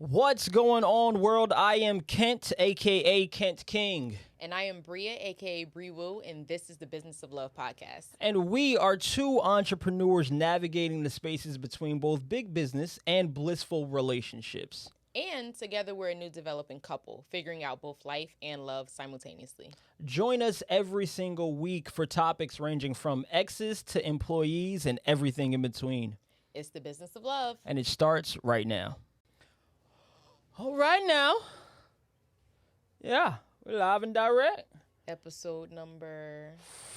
What's going on, world? I am Kent, aka Kent King. And I am Bria, aka Bree Woo, and this is the Business of Love podcast. And we are two entrepreneurs navigating the spaces between both big business and blissful relationships. And together we're a new developing couple, figuring out both life and love simultaneously. Join us every single week for topics ranging from exes to employees and everything in between. It's the Business of Love. And it starts right now. All right now. Yeah, we're live and direct. Episode number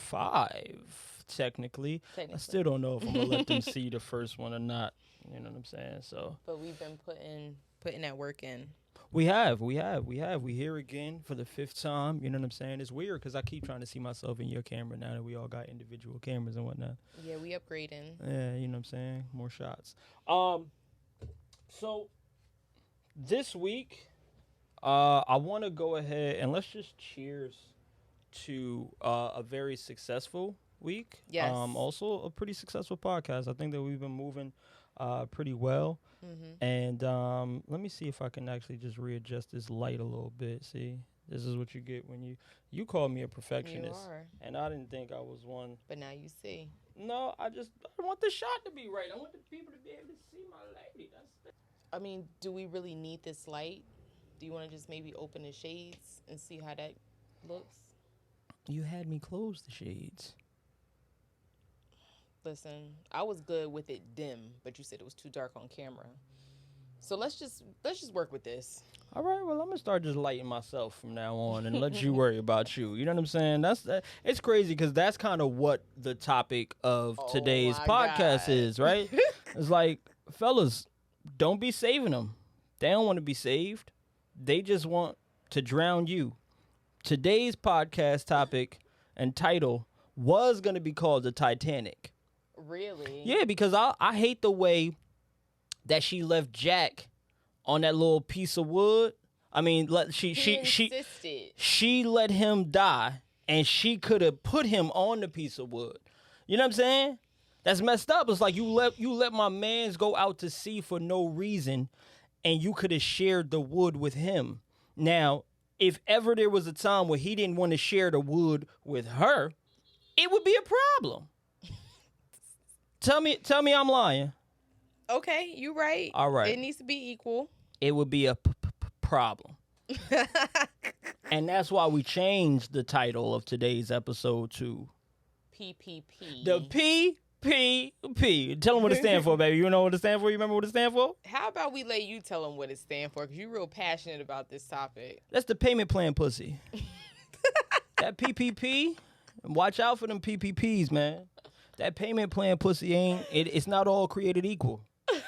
5, technically. I still don't know if I'm going to let them see the first one or not. You know what I'm saying? So. But we've been putting that work in. We have. We here again for the 5th time. You know what I'm saying? It's weird because I keep trying to see myself in your camera now that we all got individual cameras and whatnot. Yeah, we upgrading. Yeah, you know what I'm saying? More shots. So this week, I want to go ahead and let's just cheers to a very successful week. Yes. Also a pretty successful podcast. I think that we've been moving pretty well. Mm-hmm. And let me see if I can actually just readjust this light a little bit. See, this is what you get when you call me a perfectionist. You are. And I didn't think I was one. But now you see. No, I want the shot to be right. I want the people to be able to see my lady. I mean, do we really need this light? Do you want to just maybe open the shades and see how that looks? You had me close the shades. Listen, I was good with it dim, but you said it was too dark on camera. So let's just work with this. All right, well, I'm gonna start just lighting myself from now on and let you worry about you. You know what I'm saying? It's crazy because that's kind of what the topic of today's podcast is, right? It's like, fellas, don't be saving them. They don't want to be saved. They just want to drown you. Today's podcast topic and title was gonna be called the Titanic. Really? Yeah, because I hate the way that she left Jack on that little piece of wood. I mean, she let him die, and she could have put him on the piece of wood. You know what I'm saying? That's messed up. It's like you let my mans go out to sea for no reason, and you could have shared the wood with him. Now, if ever there was a time where he didn't want to share the wood with her, it would be a problem. Tell me I'm lying. Okay, you're right. All right. It needs to be equal. It would be a problem. And that's why we changed the title of today's episode to PPP. The PPP. Tell them what it stands for, baby. You know what it stands for? You remember what it stands for? How about we let you tell them what it stands for? Because you're real passionate about this topic. That's the payment plan pussy. That PPP, watch out for them PPPs, man. That payment plan pussy it's not all created equal. You know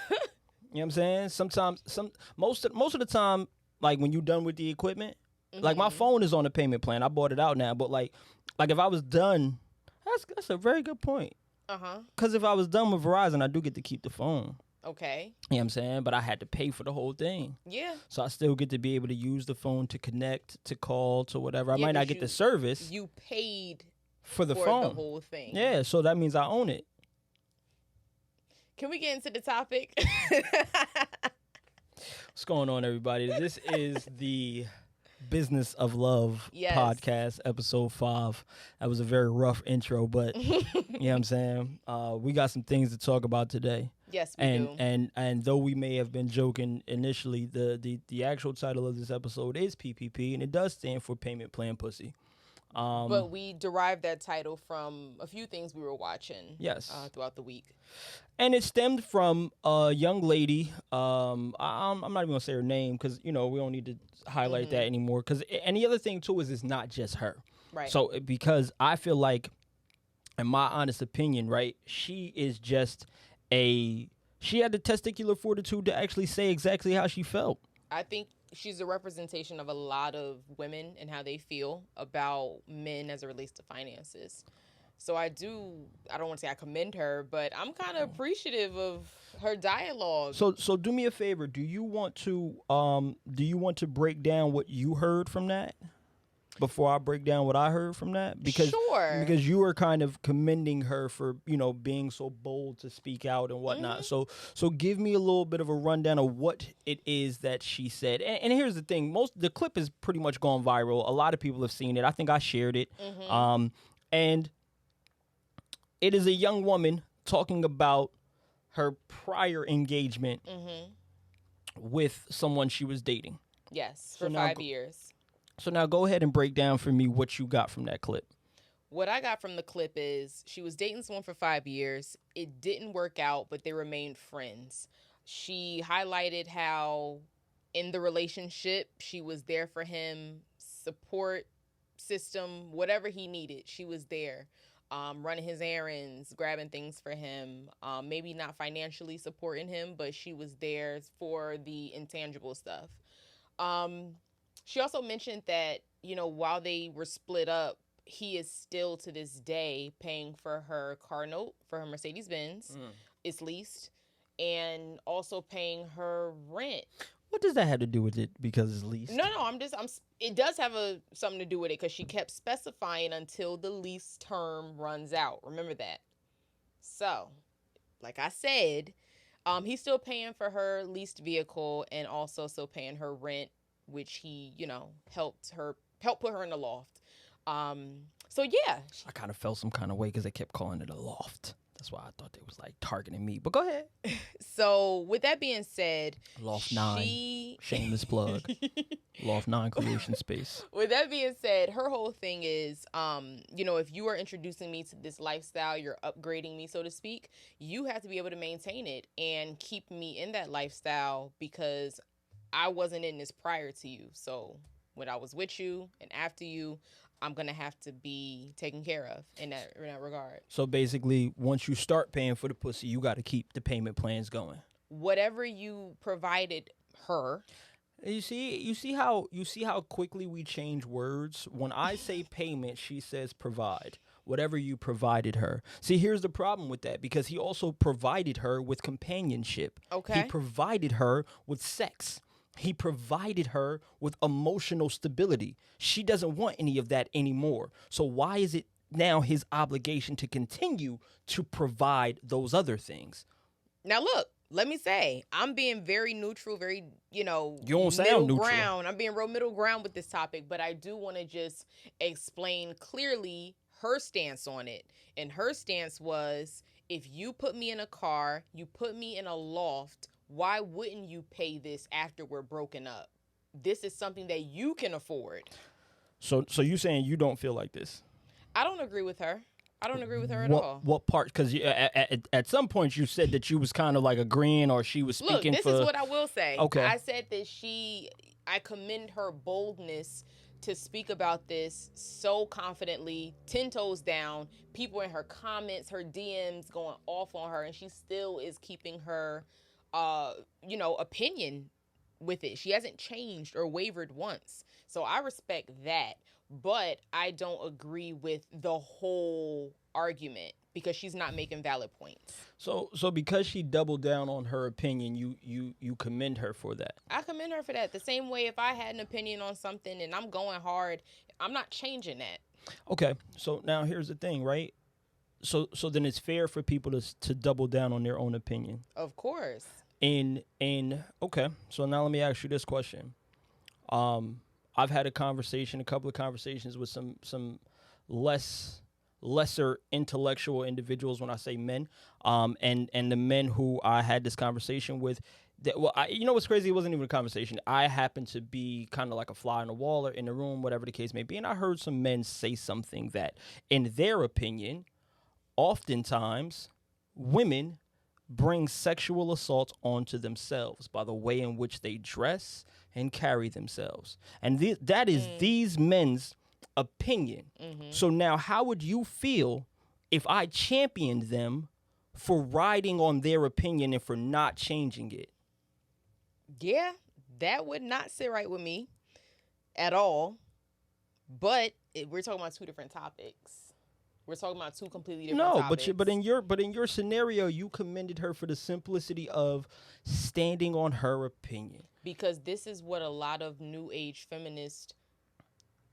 what I'm saying? Sometimes, most of the time, like when you're done with the equipment, like my phone is on a payment plan. I bought it out now, but like if I was done, that's a very good point. Because if I was done with Verizon, I do get to keep the phone. Okay. You know what I'm saying? But I had to pay for the whole thing. Yeah. So I still get to be able to use the phone to connect, to call, to whatever. I might not get the service. You paid for the phone. The whole thing. Yeah, so that means I own it. Can we get into the topic? What's going on, everybody? This is the Business of Love podcast, episode 5. That was a very rough intro, but you know what I'm saying? We got some things to talk about today. Yes, we do. And though we may have been joking initially, the actual title of this episode is PPP, and it does stand for Payment Plan Pussy. But we derived that title from a few things we were watching throughout the week. And it stemmed from a young lady. I'm not even going to say her name because, we don't need to highlight that anymore. And the other thing, too, is it's not just her. Right. So because I feel like, in my honest opinion, right, she is just she had the testicular fortitude to actually say exactly how she felt. I think she's a representation of a lot of women and how they feel about men as it relates to finances. So I don't want to say I commend her, but I'm kind of appreciative of her dialogue. So do me a favor. Do you want to break down what you heard from that? before I break down what I heard from that? Because you were kind of commending her for, being so bold to speak out and whatnot. So give me a little bit of a rundown of what it is that she said. And here's the thing: the clip has pretty much gone viral. A lot of people have seen it. I think I shared it. And it is a young woman talking about her prior engagement with someone she was dating. Yes, for 5 years. So now go ahead and break down for me what you got from that clip. What I got from the clip is she was dating someone for 5 years. It didn't work out, but they remained friends. She highlighted how in the relationship, she was there for him, support system, whatever he needed. She was there, running his errands, grabbing things for him, maybe not financially supporting him, but she was there for the intangible stuff. She also mentioned that, while they were split up, he is still to this day paying for her car note for her Mercedes-Benz. It's leased. And also paying her rent. What does that have to do with it because it's leased? No, it does have something to do with it because she kept specifying until the lease term runs out. Remember that. So, like I said, he's still paying for her leased vehicle and also still paying her rent, which he, helped put her in the loft. So yeah. I kind of felt some kind of way because they kept calling it a loft. That's why I thought they was like targeting me. But go ahead. So with that being said, Loft 9, shameless plug. Loft 9 creation space. With that being said, her whole thing is, if you are introducing me to this lifestyle, you're upgrading me, so to speak, you have to be able to maintain it and keep me in that lifestyle because I wasn't in this prior to you. So when I was with you and after you, I'm going to have to be taken care of in that regard. So basically, once you start paying for the pussy, you got to keep the payment plans going. Whatever you provided her. You see how quickly we change words? When I say payment, she says provide. Whatever you provided her. See, here's the problem with that because he also provided her with companionship. Okay. He provided her with sex. He provided her with emotional stability. She doesn't want any of that anymore. So why is it now his obligation to continue to provide those other things? Now, look, let me say, I'm being very neutral, very, you don't sound neutral. Ground. I'm being real middle ground with this topic, but I do want to just explain clearly her stance on it. And her stance was, if you put me in a car, you put me in a loft, why wouldn't you pay this after we're broken up? This is something that you can afford. So you saying you don't feel like this? I don't agree with her. I don't agree with her at all. What part? Because at some point you said that you was kind of like agreeing or she was speaking. Look, this is what I will say. Okay. I said that I commend her boldness to speak about this so confidently, 10 toes down, people in her comments, her DMs going off on her, and she still is keeping her opinion with it. She hasn't changed or wavered once. So I respect that, but I don't agree with the whole argument because she's not making valid points. So because she doubled down on her opinion, you commend her for that. I commend her for that. The same way if I had an opinion on something and I'm going hard, I'm not changing that. Okay. So now here's the thing, right? So then it's fair for people to double down on their own opinion. Of course. And okay, so now let me ask you this question. I've had a couple of conversations with some lesser intellectual individuals when I say men, and the men who I had this conversation with. What's crazy? It wasn't even a conversation. I happened to be kind of like a fly on the wall or in the room, whatever the case may be, and I heard some men say something that, in their opinion, oftentimes women bring sexual assault onto themselves by the way in which they dress and carry themselves. And that is these men's opinion. Mm-hmm. So now how would you feel if I championed them for riding on their opinion and for not changing it? Yeah, that would not sit right with me at all. But we're talking about two different topics. We're talking about two completely different topics. No, but in your scenario, you commended her for the simplicity of standing on her opinion. Because this is what a lot of new age feminists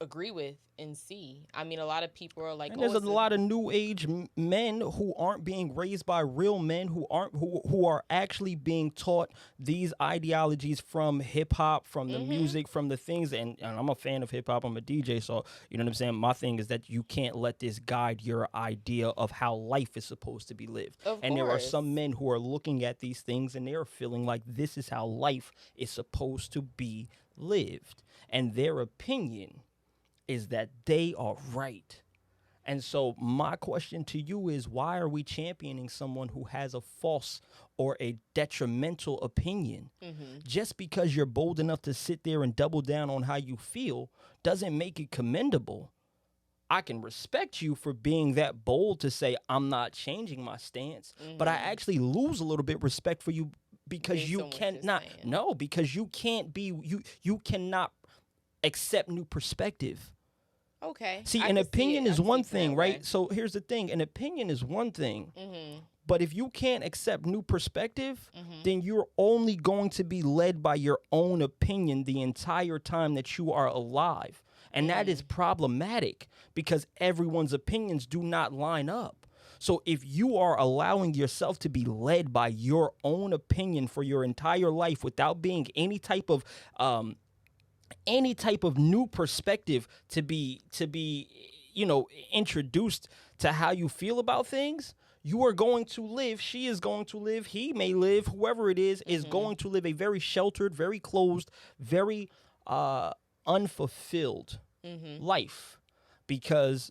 agree with and see. I mean, a lot of people are like, And there's oh, a lot of new age men who aren't being raised by real men, who are actually being taught these ideologies from hip hop, from the music, from the things. And I'm a fan of hip hop. I'm a DJ, so you know what I'm saying. My thing is that you can't let this guide your idea of how life is supposed to be lived. And there are some men who are looking at these things and they're feeling like this is how life is supposed to be lived, and their opinion is that they are right. And so my question to you is, why are we championing someone who has a false or a detrimental opinion? Just because you're bold enough to sit there and double down on how you feel doesn't make it commendable. I can respect you for being that bold to say, I'm not changing my stance, but I actually lose a little bit respect for you because you cannot, because you can't be, you cannot accept new perspective. Okay. See, an opinion is one thing, right? So here's the thing. An opinion is one thing. But if you can't accept new perspective, then you're only going to be led by your own opinion the entire time that you are alive. And that is problematic because everyone's opinions do not line up. So if you are allowing yourself to be led by your own opinion for your entire life without being any type of new perspective to be introduced to how you feel about things, you are going to live, she is going to live, he may live, whoever it is going to live a very sheltered, very closed, very unfulfilled life, because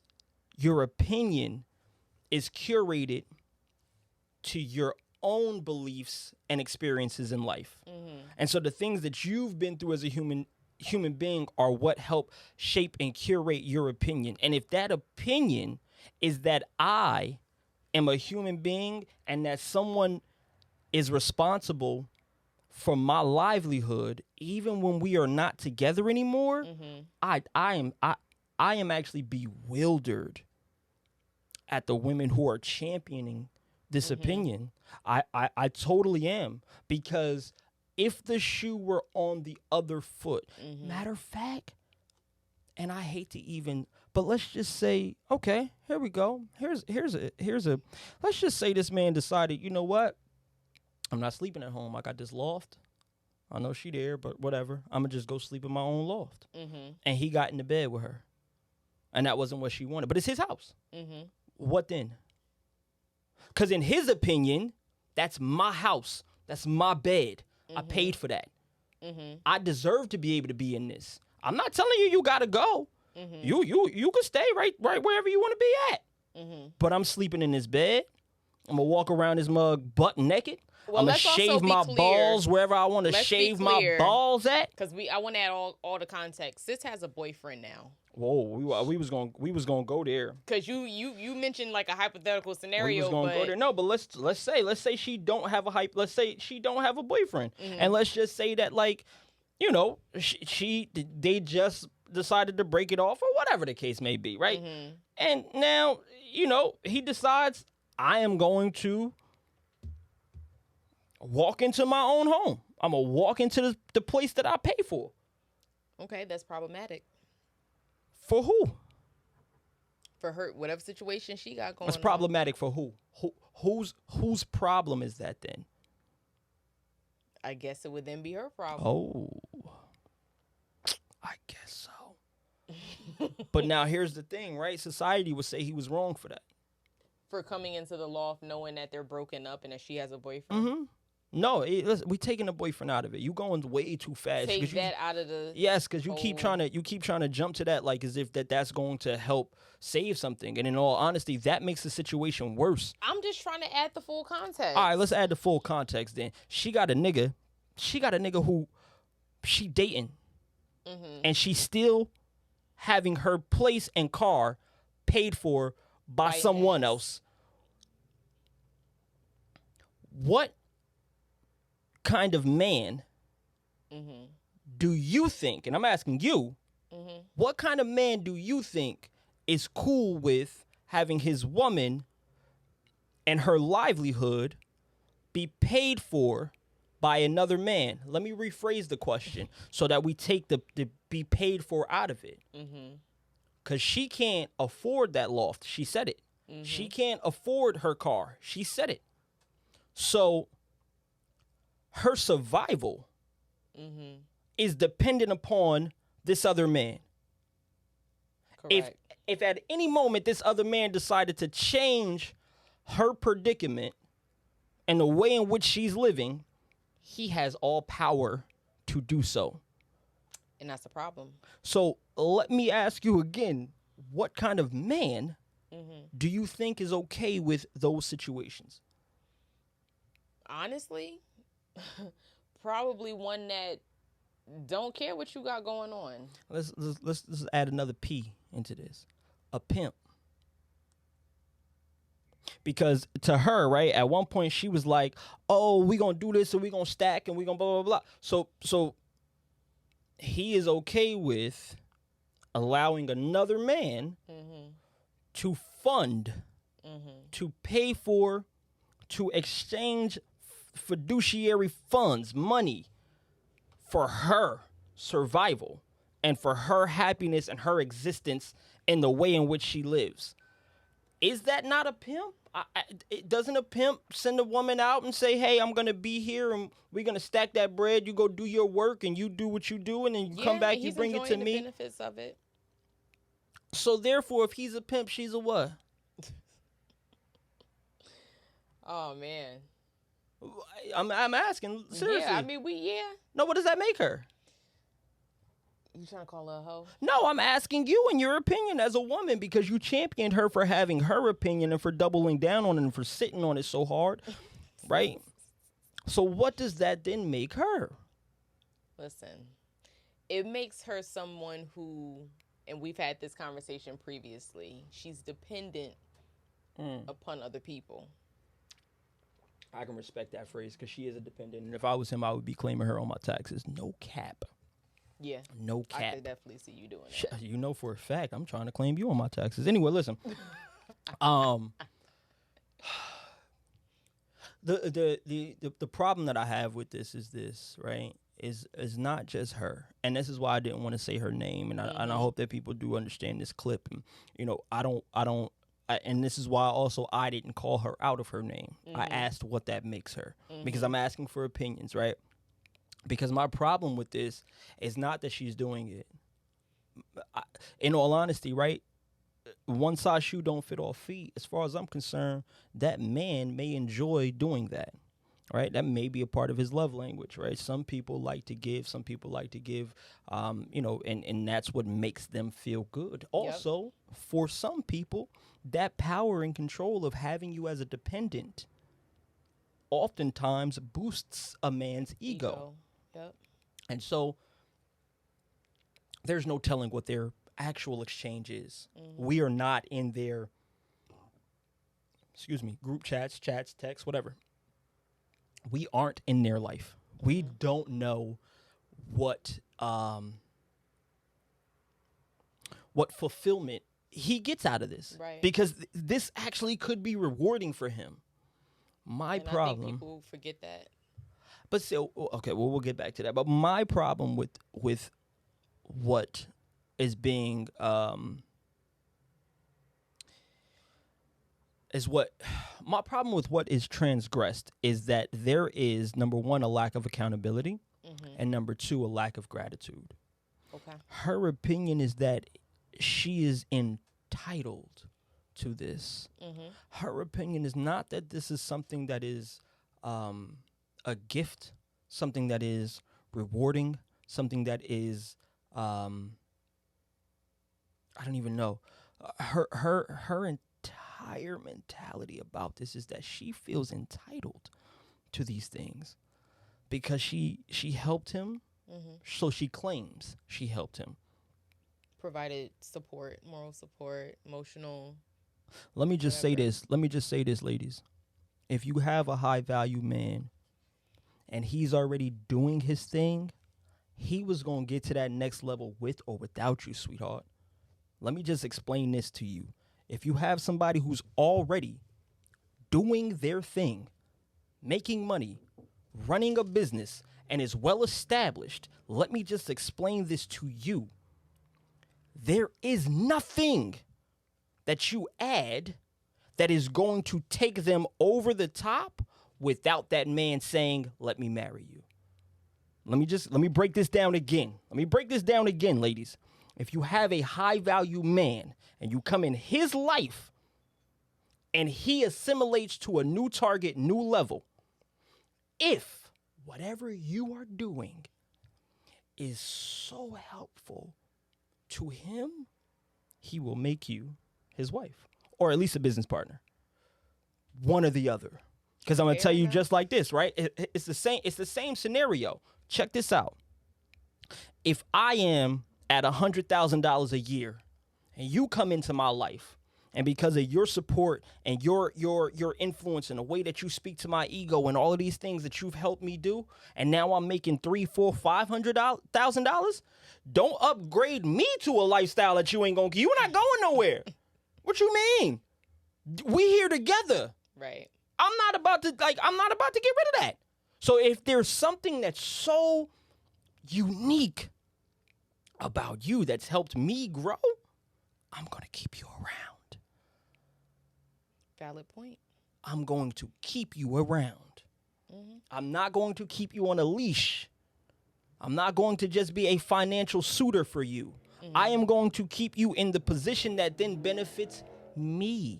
your opinion is curated to your own beliefs and experiences in life. And so the things that you've been through as a human being are what help shape and curate your opinion. And if that opinion is that I am a human being and that someone is responsible for my livelihood, even when we are not together anymore, I am actually bewildered at the women who are championing this opinion. I totally am, because if the shoe were on the other foot, matter of fact, and I hate to even, but let's just say, okay, here we go. Here's a, let's just say this man decided, you know what? I'm not sleeping at home. I got this loft. I know she there, but whatever. I'm going to just go sleep in my own loft. And he got into bed with her. And that wasn't what she wanted. But it's his house. What then? Because in his opinion, that's my house. That's my bed. I paid for that. I deserve to be able to be in this. I'm not telling you got to go. You can stay right wherever you want to be at. But I'm sleeping in this bed. I'm going to walk around this mug butt naked. Well, I'm going to shave my balls wherever I want to shave my balls at. Because I want to add all the context. Sis has a boyfriend now. Whoa, we was gonna go there. Because you mentioned like a hypothetical scenario. We was gonna go there. No, but let's say she don't have a let's say she don't have a boyfriend, and let's just say that, like, you know, they just decided to break it off or whatever the case may be, right? And now, you know, he decides, I am going to walk into my own home. I'm gonna walk into the place that I pay for. Okay, that's problematic. For who? For her, whatever situation she got going on. That's problematic for who? Whose problem is that then? I guess it would then be her problem. Oh, I guess so. But now here's the thing, right? Society would say he was wrong for that. For coming into the loft knowing that they're broken up and that she has a boyfriend? No, listen, we taking the boyfriend out of it. You going way too fast. Take that out of the. Yes, because you keep trying to jump to that like as if that's going to help save something. And in all honesty, that makes the situation worse. I'm just trying to add the full context. All right, let's add the full context then. She got a nigga who she dating, and she's still having her place and car paid for by someone else. What kind of man do you think, and I'm asking you, what kind of man do you think is cool with having his woman and her livelihood be paid for by another man. Let me rephrase the question so that we take the be paid for out of it. Because she can't afford that loft. She said it. She can't afford her car. She said it. So her survival is dependent upon this other man. Correct. If at any moment this other man decided to change her predicament and the way in which she's living, he has all power to do so. And that's the problem. So let me ask you again, what kind of man do you think is okay with those situations? Honestly, probably one that don't care what you got going on. Let's add another P into this. A pimp. Because to her, right, at one point she was like, oh, we gonna do this and we gonna stack and we gonna blah, blah, blah. So he is okay with allowing another man to fund, to pay for, to exchange fiduciary funds, money, for her survival and for her happiness and her existence in the way in which she lives. Is that not a pimp? Doesn't a pimp send a woman out and say, hey, I'm going to be here and we're going to stack that bread. You go do your work and you do what you do and then you come back, you bring it to me. The benefits of it. So therefore, if he's a pimp, she's a what? Oh, man. I'm asking, seriously. Yeah, I mean, No, what does that make her? You trying to call her a hoe? No, I'm asking you in your opinion as a woman because you championed her for having her opinion and for doubling down on it and for sitting on it so hard, right? So what does that then make her? Listen, it makes her someone who, and we've had this conversation previously, she's dependent upon other people. I can respect that phrase because she is a dependent. And if I was him, I would be claiming her on my taxes. No cap. Yeah. No cap. I could definitely see you doing that. You know for a fact I'm trying to claim you on my taxes. Anyway, listen. The problem that I have with this is this, right? Is not just her. And this is why I didn't want to say her name, and I hope that people do understand this clip. And you know, and this is why also I didn't call her out of her name. I asked what that makes her because I'm asking for opinions, right? Because my problem with this is not that she's doing it. In all honesty, right? One size shoe don't fit all feet. As far as I'm concerned, that man may enjoy doing that, right? That may be a part of his love language, right? Some people like to give, some people like to give, you know, and that's what makes them feel good. Also, for some people, that power and control of having you as a dependent oftentimes boosts a man's ego. Yep. And so there's no telling what their actual exchange is. We are not in their, group chats, texts, whatever. We aren't in their life. We don't know what fulfillment he gets out of this. Right. Because this actually could be rewarding for him. My problem. I think people forget that. But still, okay, well, we'll get back to that. But my problem with what is being my problem with what is transgressed is that there is, number one, a lack of accountability, and number two, a lack of gratitude. Okay. Her opinion is that she is entitled to this. Her opinion is not that this is something that is a gift, something that is rewarding, something that is I don't even know. Her entire mentality about this is that she feels entitled to these things because she helped him. So she claims she helped him. Provided support, moral support, emotional. Let me just say this, ladies. If you have a high value man and he's already doing his thing, he was going to get to that next level with or without you, sweetheart. Let me just explain this to you. If you have somebody who's already doing their thing, making money, running a business and is well established, let me just explain this to you. There is nothing that you add that is going to take them over the top without that man saying, let me marry you. Let me break this down again. Ladies. If you have a high value man and you come in his life and he assimilates to a new target, new level, if whatever you are doing is so helpful to him, he will make you his wife, or at least a business partner. One or the other. Because I'm going to tell you just like this, right? It's the same scenario. Check this out. If I am at $100,000 a year and you come into my life, and because of your support and your influence and the way that you speak to my ego and all of these things that you've helped me do, and now I'm making $300,000, $500,000, don't upgrade me to a lifestyle that you're not going nowhere. What you mean? We here together. Right. I'm not about to get rid of that. So if there's something that's so unique about you that's helped me grow, I'm going to keep you around. Valid point. I'm going to keep you around. Mm-hmm. I'm not going to keep you on a leash. I'm not going to just be a financial suitor for you. Mm-hmm. I am going to keep you in the position that then benefits me.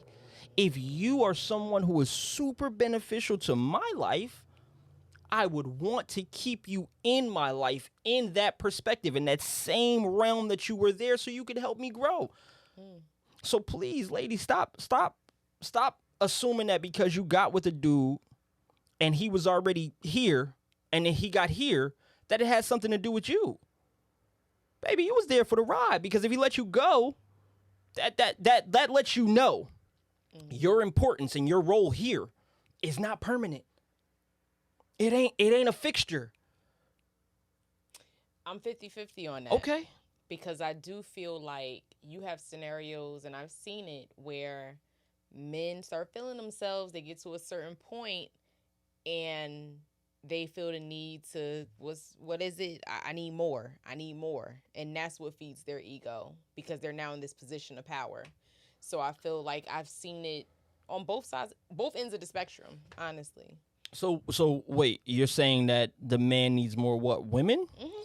If you are someone who is super beneficial to my life, I would want to keep you in my life in that perspective, in that same realm that you were there, so you could help me grow. Mm. So please, ladies, stop assuming that because you got with a dude and he was already here and then he got here, that it has something to do with you. Baby, you was there for the ride, because if he let you go, that lets you know your importance and your role here is not permanent. It ain't a fixture. I'm 50-50 on that. Okay. Because I do feel like you have scenarios, and I've seen it, where men start feeling themselves. They get to a certain point and they feel the need to, what is it? I need more. And that's what feeds their ego, because they're now in this position of power. So I feel like I've seen it on both sides, both ends of the spectrum, honestly. So wait, you're saying that the man needs more what? Women? Mm-hmm.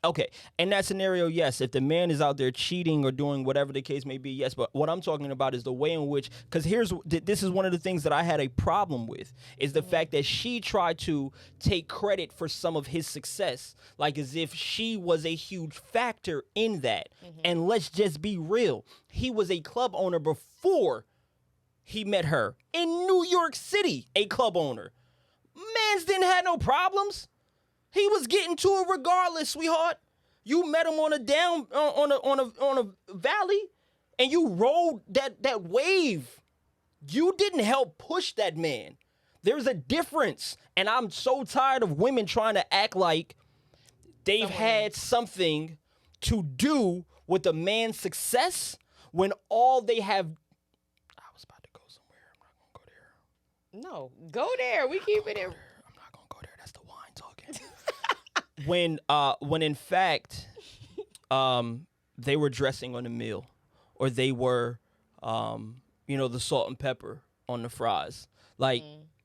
Okay. In that scenario, yes. If the man is out there cheating or doing whatever the case may be, yes. But what I'm talking about is the way in which, because this is one of the things that I had a problem with, is the fact that she tried to take credit for some of his success, like as if she was a huge factor in that. Mm-hmm. And let's just be real. He was a club owner before he met her in New York City, a club owner. Mans didn't have no problems. He was getting to it regardless, sweetheart. You met him on a valley, and you rode that wave. You didn't help push that man. There's a difference, and I'm so tired of women trying to act like they've had something to do with a man's success when all they have. No, go there. We keep it in. I'm not gonna go there. That's the wine talking. when in fact, they were dressing on the meal, or they were, the salt and pepper on the fries. Like,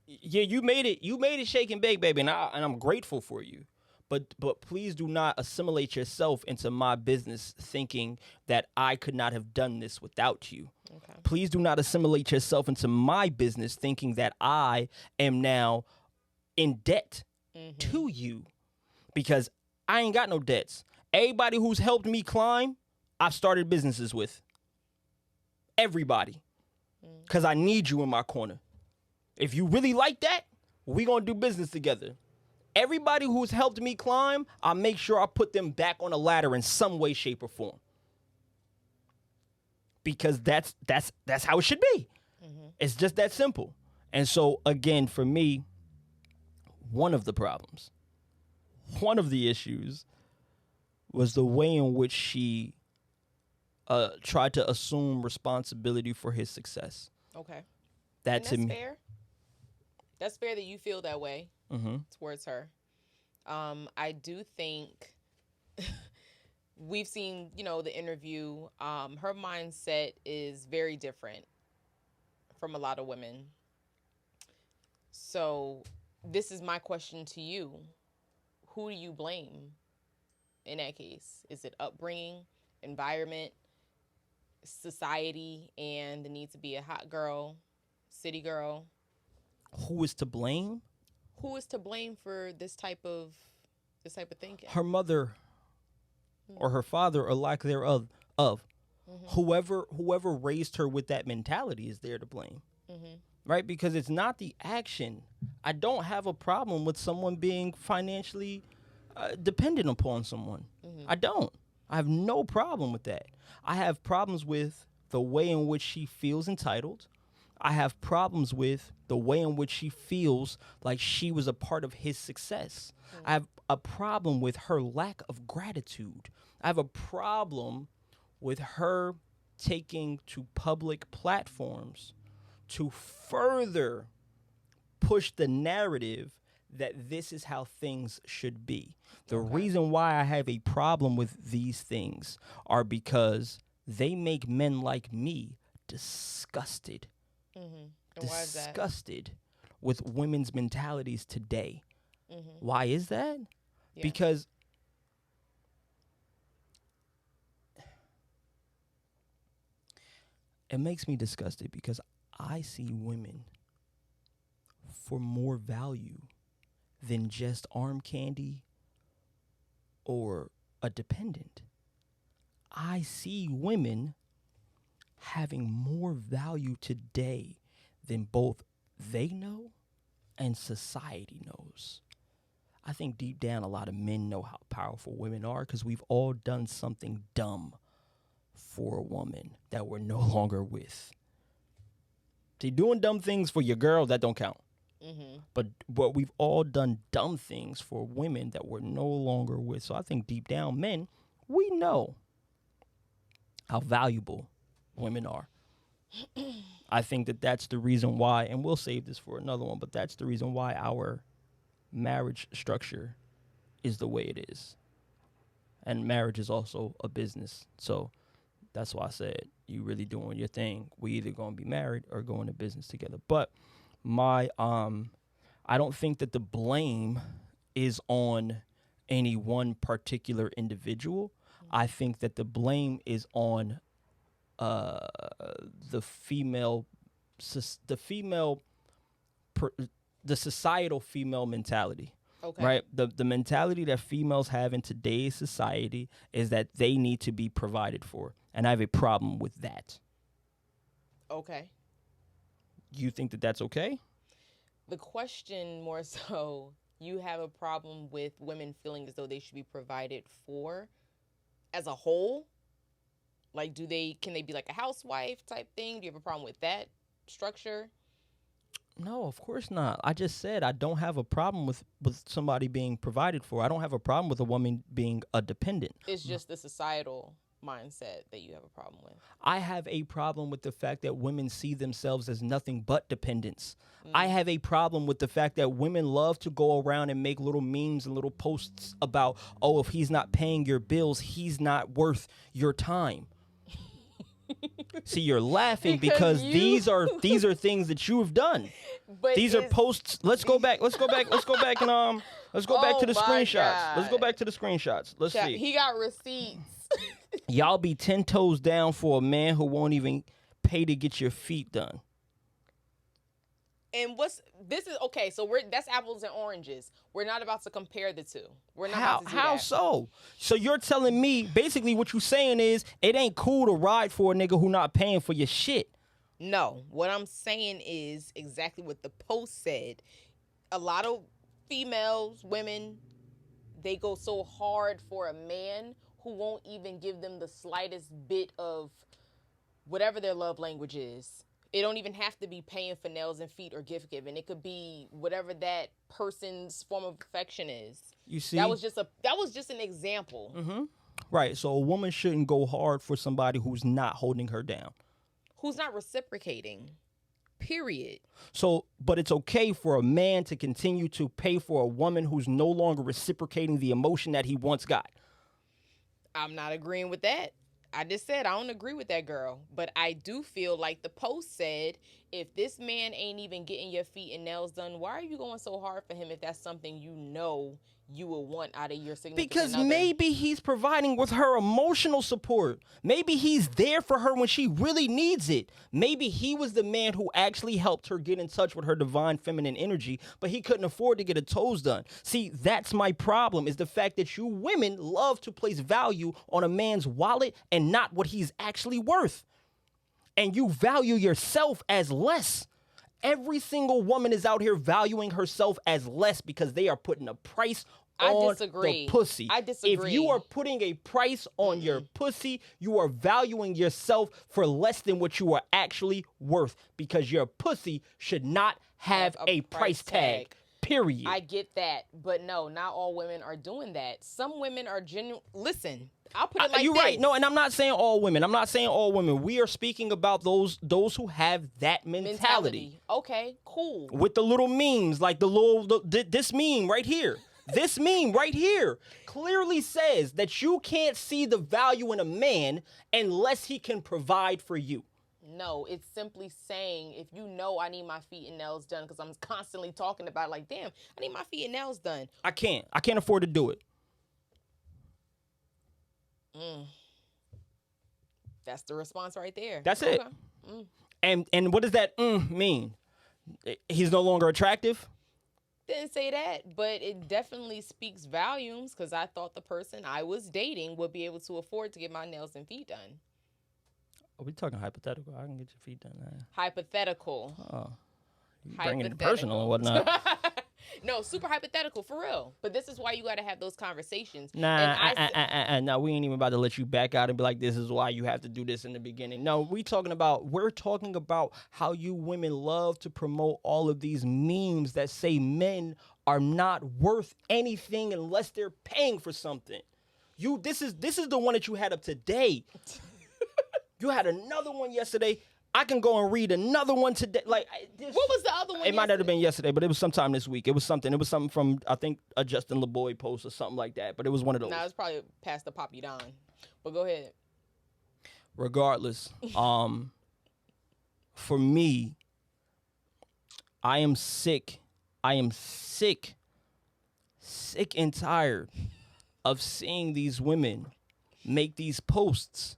yeah, you made it shake and bake, baby, and I'm grateful for you. But please do not assimilate yourself into my business thinking that I could not have done this without you. Okay. Please do not assimilate yourself into my business thinking that I am now in debt to you, because I ain't got no debts. Everybody who's helped me climb, I've started businesses with. Everybody. Because I need you in my corner. If you really like that, we going to do business together. Everybody who's helped me climb, I make sure I put them back on a ladder in some way, shape, or form. Because that's how it should be. Mm-hmm. It's just that simple. And so, again, for me, one of the problems, one of the issues was the way in which she tried to assume responsibility for his success. Okay. That's fair. That's fair that you feel that way Mm-hmm. towards her. I do think we've seen, the interview. Her mindset is very different from a lot of women. So this is my question to you. Who do you blame in that case? Is it upbringing, environment, society, and the need to be a hot girl, city girl? Who is to blame? Who is to blame for this type of thinking? Her mother or her father or lack thereof. Whoever raised her with that mentality is there to blame. Right? Because it's not the action. I don't have a problem with someone being financially dependent upon someone. I don't. I have no problem with that. I have problems with the way in which she feels entitled. I have problems with the way in which she feels like she was a part of his success. I have a problem with her lack of gratitude. I have a problem with her taking to public platforms to further push the narrative that this is how things should be. The reason why I have a problem with these things are because they make men like me disgusted. And why is that? Disgusted with women's mentalities today. Why is that? Yeah. Because it makes me disgusted because I see women for more value than just arm candy or a dependent. I see women having more value today than both they know and society knows. I think deep down a lot of men know how powerful women are because we've all done something dumb for a woman that we're no longer with. See, doing dumb things for your girl, that don't count. But we've all done dumb things for women that we're no longer with. So I think deep down, men, we know how valuable women are. I think that that's the reason why, and we'll save this for another one, but that's the reason why our marriage structure is the way it is. And marriage is also a business. So that's why I said, you really doing your thing. We either going to be married or go into business together. But I don't think that the blame is on any one particular individual. I think that the blame is on the societal female mentality. Okay. Right? The mentality that females have in today's society is that they need to be provided for. And I have a problem with that. Okay. You think that that's okay? The question more so, you have a problem with women feeling as though they should be provided for as a whole? Like, can they be like a housewife type thing? Do you have a problem with that structure? No, of course not. I just said I don't have a problem with somebody being provided for. I don't have a problem with a woman being a dependent. It's just the societal mindset that you have a problem with. I have a problem with the fact that women see themselves as nothing but dependents. I have a problem with the fact that women love to go around and make little memes and little posts about, oh, if he's not paying your bills, he's not worth your time. See, you're laughing because these are things that you have done. But These are posts. Let's go back and let's go back to the screenshots. God. Let's go back to the screenshots. Let's see. He got receipts. Y'all be 10 toes down for a man who won't even pay to get your feet done. And okay, so that's apples and oranges. We're not about to compare the two. We're not about to do How that. so? So you're telling me basically what you're saying is it ain't cool to ride for a nigga who not paying for your shit. No, what I'm saying is exactly what the post said. A lot of females, women, they go so hard for a man who won't even give them the slightest bit of whatever their love language is. It don't even have to be paying for nails and feet or gift giving. It could be whatever that person's form of affection is. You see? That was just an example. Mm-hmm. Right. So a woman shouldn't go hard for somebody who's not holding her down. Who's not reciprocating. Period. So, but it's okay for a man to continue to pay for a woman who's no longer reciprocating the emotion that he once got. I'm not agreeing with that. I just said I don't agree with that girl. But I do feel like the post said, if this man ain't even getting your feet and nails done, why are you going so hard for him if that's something you know you will want out of your significant Because other? maybe he's providing with her emotional support. Maybe he's there for her when she really needs it. Maybe he was the man who actually helped her get in touch with her divine feminine energy, but he couldn't afford to get her toes done. See, that's my problem, is the fact that you women love to place value on a man's wallet and not what he's actually worth. And you value yourself as less. Every single woman is out here valuing herself as less because they are putting a price on the pussy. I disagree. If you are putting a price on your pussy, you are valuing yourself for less than what you are actually worth, because your pussy should not have a price tag. Period. I get that, but no, not all women are doing that. Some women are genuine. Listen, I'll put it like You're this. right. No, and I'm not saying all women. I'm not saying all women. We are speaking about those who have that mentality. Okay, cool. With the little memes, like this meme right here. This meme right here clearly says that you can't see the value in a man unless he can provide for you. No, it's simply saying, if you know I need my feet and nails done, because I'm constantly talking about like, damn, I need my feet and nails done. I can't afford to do it. That's the response right there. That's it. And what does that mean? He's no longer attractive? Didn't say that, but it definitely speaks volumes, because I thought the person I was dating would be able to afford to get my nails and feet done. Are we talking hypothetical? I can get your feet done now. Hypothetical. Oh. You bringing it personal and whatnot. No, super hypothetical, for real. But this is why you got to have those conversations. Nah, we ain't even about to let you back out and be like, this is why you have to do this in the beginning. No, we're talking about how you women love to promote all of these memes that say men are not worth anything unless they're paying for something. This is the one that you had up today. You had another one yesterday. I can go and read another one today. Like, what was the other one? It might not have been yesterday, but it was sometime this week. It was something from, I think, a Justin LeBoy post or something like that. But it was one of those. Nah, it was probably past the Poppy Don. But go ahead. Regardless, for me, I am sick and tired of seeing these women make these posts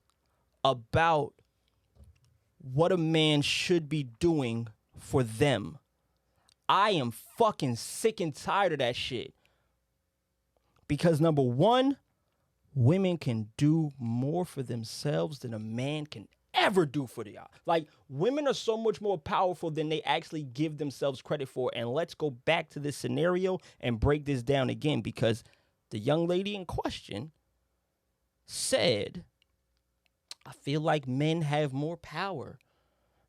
about what a man should be doing for them. I am fucking sick and tired of that shit. Because number one, women can do more for themselves than a man can ever do for y'all. Like, women are so much more powerful than they actually give themselves credit for. And let's go back to this scenario and break this down again, because the young lady in question said, I feel like men have more power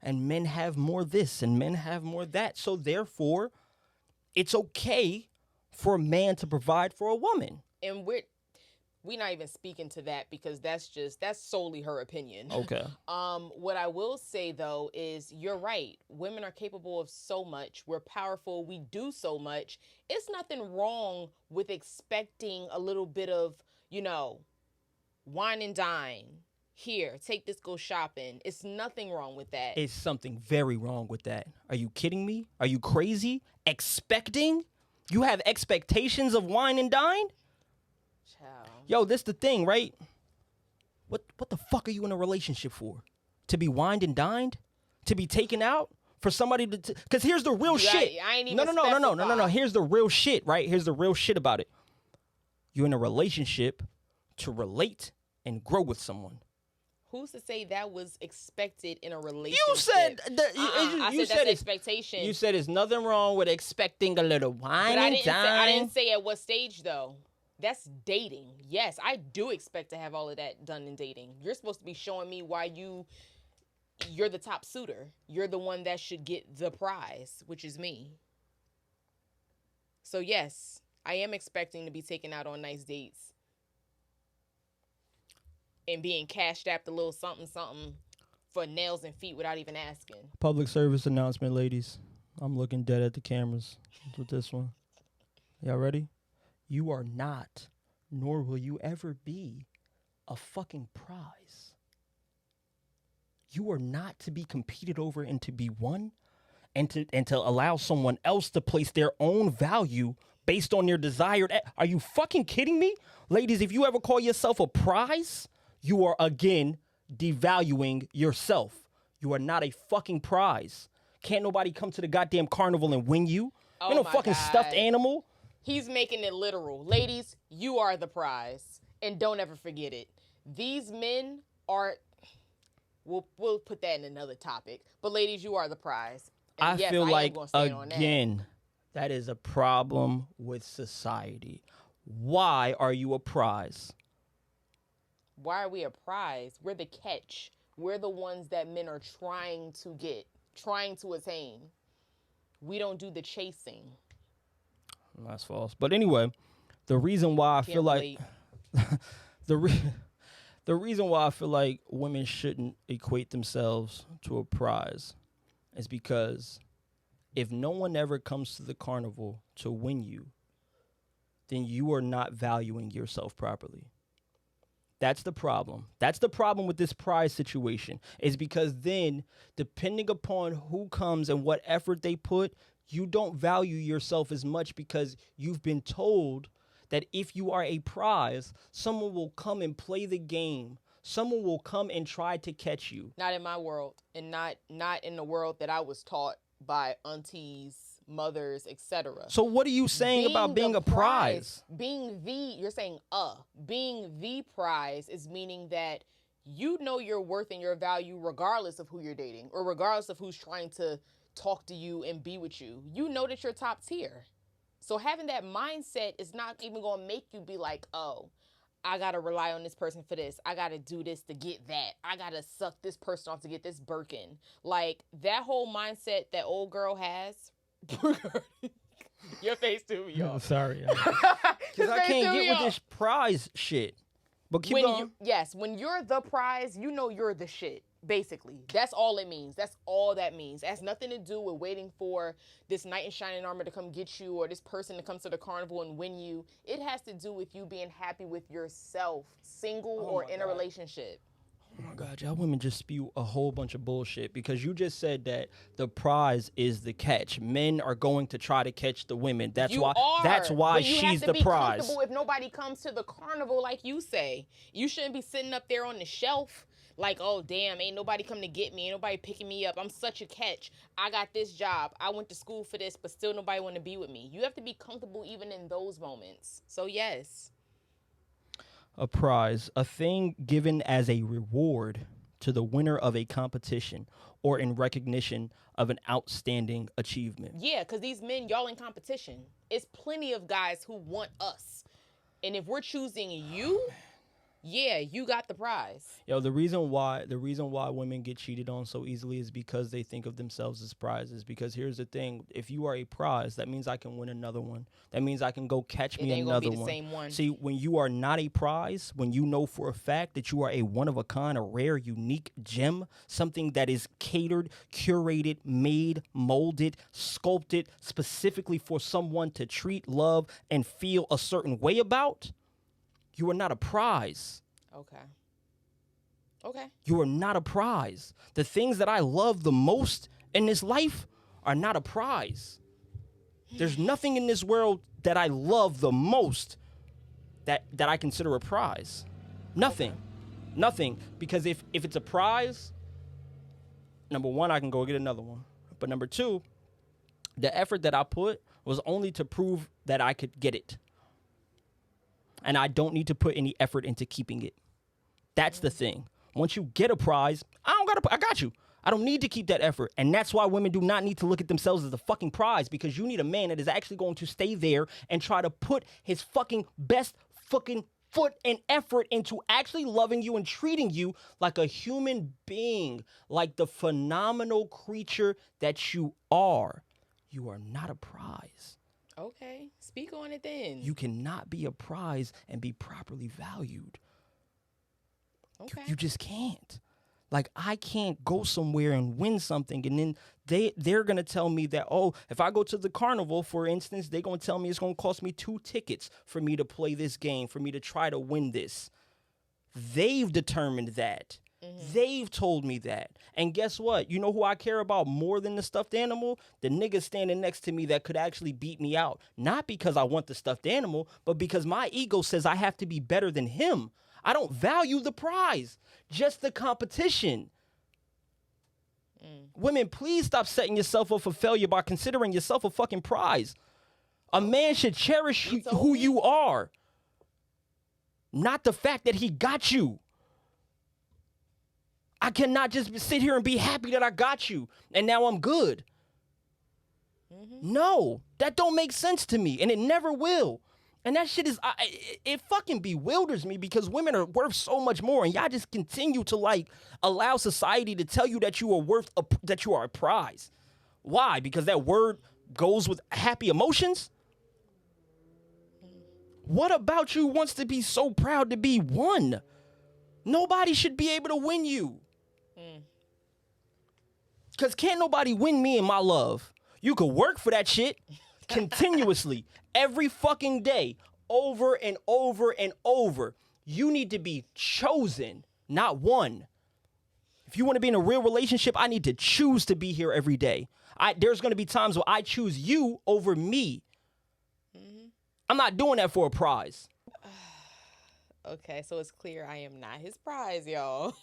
and men have more this and men have more that. So therefore, it's okay for a man to provide for a woman. And we're not even speaking to that, because that's solely her opinion. Okay. What I will say though is, you're right. Women are capable of so much. We're powerful. We do so much. It's nothing wrong with expecting a little bit of, wine and dine. Here, take this, go shopping. It's nothing wrong with that. It's something very wrong with that. Are you kidding me? Are you crazy? Expecting? You have expectations of wine and dine? Child. Yo, this the thing, right? What the fuck are you in a relationship for? To be wined and dined? To be taken out? For somebody to... Because here's the real shit. I ain't even No. Here's the real shit, right? Here's the real shit about it. You're in a relationship to relate and grow with someone. Who's to say that was expected in a relationship? You said I said that's expectation. You said there's nothing wrong with expecting a little wine and dine. I didn't say at what stage though. That's dating. Yes, I do expect to have all of that done in dating. You're supposed to be showing me why you're the top suitor. You're the one that should get the prize, which is me. So yes, I am expecting to be taken out on nice dates. And being cashed out a little something for nails and feet without even asking. Public service announcement, ladies. I'm looking dead at the cameras with this one. Y'all ready? You are not, nor will you ever be, a fucking prize. You are not to be competed over and to be won, and to allow someone else to place their own value based on their desired. Are you fucking kidding me? Ladies, if you ever call yourself a prize, you are again devaluing yourself. You are not a fucking prize. Can't nobody come to the goddamn carnival and win you. Oh You're no my fucking God. stuffed animal. He's making it literal. Ladies, you are the prize. And don't ever forget it. These men are, we'll put that in another topic. But ladies, you are the prize. And I yes, feel I am like, gonna stand on that. again, that is a problem with society. Why are you a prize? Why are we a prize? We're the catch. We're the ones that men are trying to get, trying to attain. We don't do the chasing. That's false. But anyway, the reason why I feel like the reason why I feel like women shouldn't equate themselves to a prize is because if no one ever comes to the carnival to win you, then you are not valuing yourself properly. That's the problem. That's the problem with this prize situation, is because then, depending upon who comes and what effort they put, you don't value yourself as much because you've been told that if you are a prize, someone will come and play the game. Someone will come and try to catch you. Not in my world, and not in the world that I was taught by aunties, mothers, etc. So what are you saying about being a prize? Being the prize is meaning that you know your worth and your value regardless of who you're dating or regardless of who's trying to talk to you and be with you. You know that you're top tier. So having that mindset is not even going to make you be like, oh, I got to rely on this person for this. I got to do this to get that. I got to suck this person off to get this Birkin. Like, that whole mindset that old girl has. Your face too, y'all. Sorry. Because I can't get with this prize shit. But keep going. When you're the prize, you know you're the shit. Basically, that's all it means. That's all that means. It has nothing to do with waiting for this knight in shining armor to come get you or this person to come to the carnival and win you. It has to do with you being happy with yourself, single or in a relationship. Oh my God, y'all women just spew a whole bunch of bullshit because you just said that the prize is the catch. Men are going to try to catch the women. That's why she's the prize. You have to be comfortable if nobody comes to the carnival, like you say. You shouldn't be sitting up there on the shelf like, oh, damn, ain't nobody come to get me. Ain't nobody picking me up. I'm such a catch. I got this job. I went to school for this, but still nobody want to be with me. You have to be comfortable even in those moments. So, yes. A prize, a thing given as a reward to the winner of a competition or in recognition of an outstanding achievement. Yeah, because these men, y'all in competition. It's plenty of guys who want us. And if we're choosing you, yeah, you got the prize. Yo, the reason why women get cheated on so easily is because they think of themselves as prizes. Because here's the thing: if you are a prize, that means I can win another one. That means I can go catch me another one. Same one. See, when you are not a prize, when you know for a fact that you are a one of a kind, a rare, unique gem, something that is catered, curated, made, molded, sculpted specifically for someone to treat, love, and feel a certain way about, you are not a prize. Okay. You are not a prize. The things that I love the most in this life are not a prize. There's nothing in this world that I love the most that I consider a prize. Nothing. Okay. Nothing. Because if it's a prize, number one, I can go get another one. But number two, the effort that I put was only to prove that I could get it. And I don't need to put any effort into keeping it. That's the thing. Once you get a prize, I got you. I don't need to keep that effort. And that's why women do not need to look at themselves as a fucking prize, because you need a man that is actually going to stay there and try to put his fucking best fucking foot and effort into actually loving you and treating you like a human being, like the phenomenal creature that you are. You are not a prize. Okay, speak on it then. You cannot be a prize and be properly valued. Okay. You just can't. Like, I can't go somewhere and win something, and then they're gonna tell me that, oh, if I go to the carnival, for instance, they're gonna tell me it's gonna cost me 2 tickets for me to play this game, for me to try to win this. They've determined that. They've told me that. And guess what? You know who I care about more than the stuffed animal? The nigga standing next to me that could actually beat me out. Not because I want the stuffed animal, but because my ego says I have to be better than him. I don't value the prize, just the competition. Women, please stop setting yourself up for failure by considering yourself a fucking prize. A man should cherish who you are, not the fact that he got you. I cannot just sit here and be happy that I got you and now I'm good. No, that don't make sense to me, and it never will. And that shit is, it fucking bewilders me, because women are worth so much more, and y'all just continue to like allow society to tell you that you are that you are a prize. Why? Because that word goes with happy emotions? What about you wants to be so proud to be won? Nobody should be able to win you. Because can't nobody win me in my love. You could work for that shit continuously, every fucking day, over and over and over. You need to be chosen, not won. If you want to be in a real relationship, I need to choose to be here every day. There's going to be times where I choose you over me. I'm not doing that for a prize. Okay, so it's clear I am not his prize, y'all.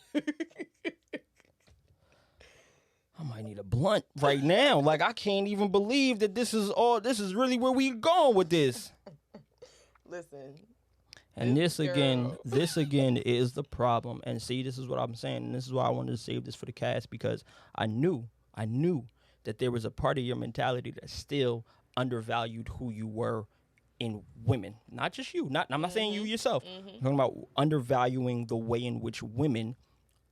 I might need a blunt right now. Like, I can't even believe that this is really where we going with this. Listen. And this again is the problem. And see, this is what I'm saying. And this is why I wanted to save this for the cast, because I knew that there was a part of your mentality that still undervalued who you were in women. Not just you. I'm not saying you yourself. I'm talking about undervaluing the way in which women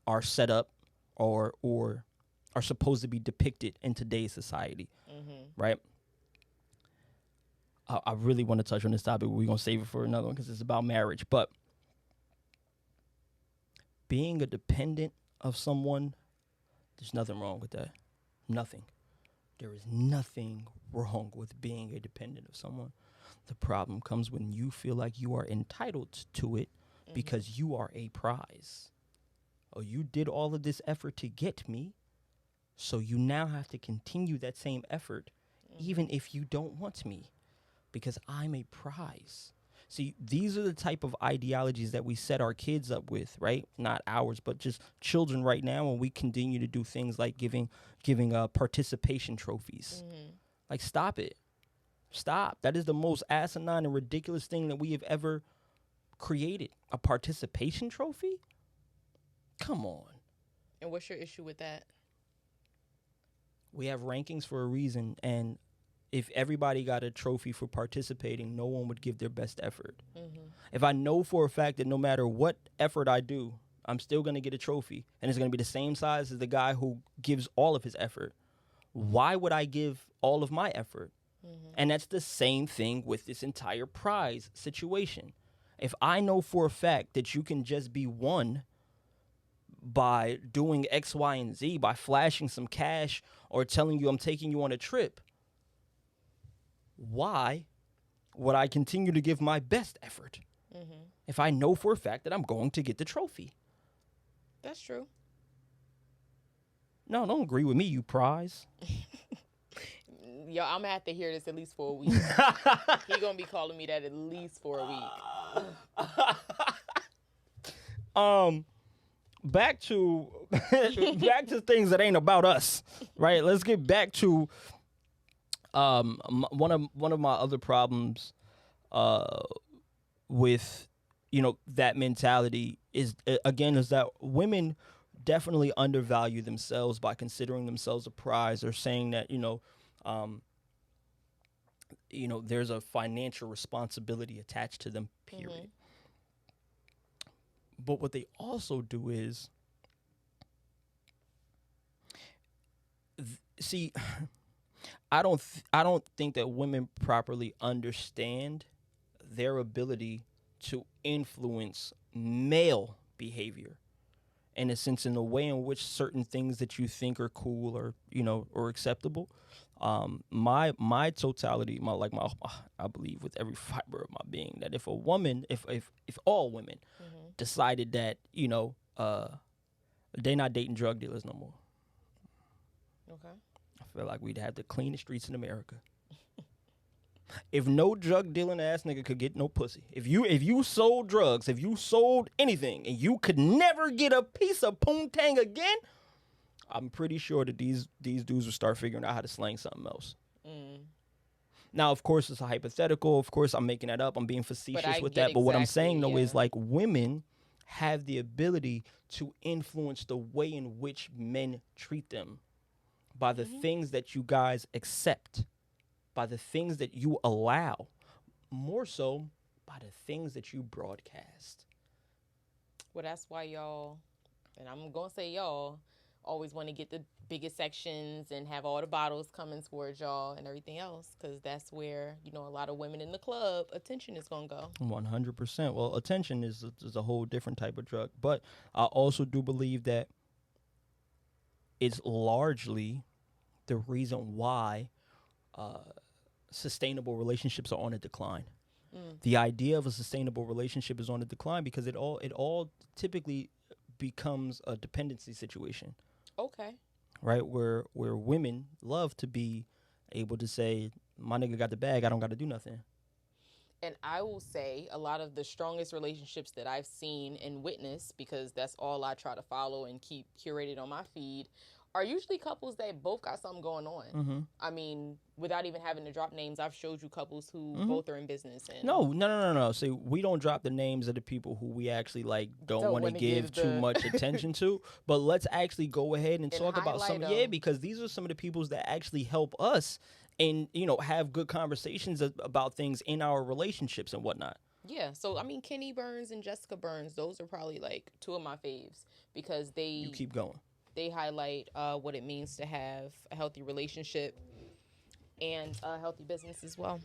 are set up or are supposed to be depicted in today's society, right? I really want to touch on this topic. We're going to save it for another one because it's about marriage. But being a dependent of someone, there's nothing wrong with that. Nothing. There is nothing wrong with being a dependent of someone. The problem comes when you feel like you are entitled to it because you are a prize. Oh, you did all of this effort to get me, so you now have to continue that same effort even if you don't want me, because I'm a prize. See, these are the type of ideologies that we set our kids up with, right? Not ours, but just children right now, when we continue to do things like giving participation trophies. Like, stop it. Stop. That is the most asinine and ridiculous thing that we have ever created. A participation trophy? Come on. And what's your issue with that? We have rankings for a reason, and if everybody got a trophy for participating, no one would give their best effort. If I know for a fact that no matter what effort I do, I'm still going to get a trophy, and it's going to be the same size as the guy who gives all of his effort, why would I give all of my effort? And that's the same thing with this entire prize situation. If I know for a fact that you can just be won by doing X, Y, and Z, by flashing some cash or telling you I'm taking you on a trip, why would I continue to give my best effort if I know for a fact that I'm going to get the trophy? That's true. No, don't agree with me, you prize. Yo, I'm gonna have to hear this at least for a week. He gonna be calling me that at least for a week. Back to things that ain't about us, right? Let's get back to one of my other problems with that mentality is that women definitely undervalue themselves by considering themselves a prize, or saying that there's a financial responsibility attached to them, period. But what they also do is, see, I don't think that women properly understand their ability to influence male behavior in a sense, in the way in which certain things that you think are cool or, or acceptable. My totality, I believe with every fiber of my being that if a woman, if all women decided that, they're not dating drug dealers no more. Okay. I feel like we'd have the cleanest streets in America. If no drug dealing ass nigga could get no pussy, if you sold drugs, if you sold anything, and you could never get a piece of poontang again, I'm pretty sure that these dudes would start figuring out how to slang something else. Now, of course, it's a hypothetical. Of course, I'm making that up. I'm being facetious with that. But what I'm saying, though, is like women have the ability to influence the way in which men treat them by the things that you guys accept, by the things that you allow, more so by the things that you broadcast. Well, that's why y'all, and I'm going to say y'all, always want to get the biggest sections and have all the bottles coming towards y'all and everything else, because that's where, a lot of women in the club, attention is going to go. 100%. Well, attention is a whole different type of drug. But I also do believe that it's largely the reason why sustainable relationships are on a decline. The idea of a sustainable relationship is on a decline because it all typically becomes a dependency situation. Okay. Right? Where women love to be able to say, my nigga got the bag, I don't got to do nothing. And I will say a lot of the strongest relationships that I've seen and witnessed, because that's all I try to follow and keep curated on my feed, are usually couples that both got something going on. I mean, without even having to drop names, I've showed you couples who both are in business. And No. See, we don't drop the names of the people who we actually don't want to give too much attention to. But let's actually go ahead and talk about some. Yeah, because these are some of the peoples that actually help us and, have good conversations about things in our relationships and whatnot. Yeah. So, I mean, Kenny Burns and Jessica Burns, those are probably like two of my faves because You keep going. They highlight what it means to have a healthy relationship and a healthy business as well.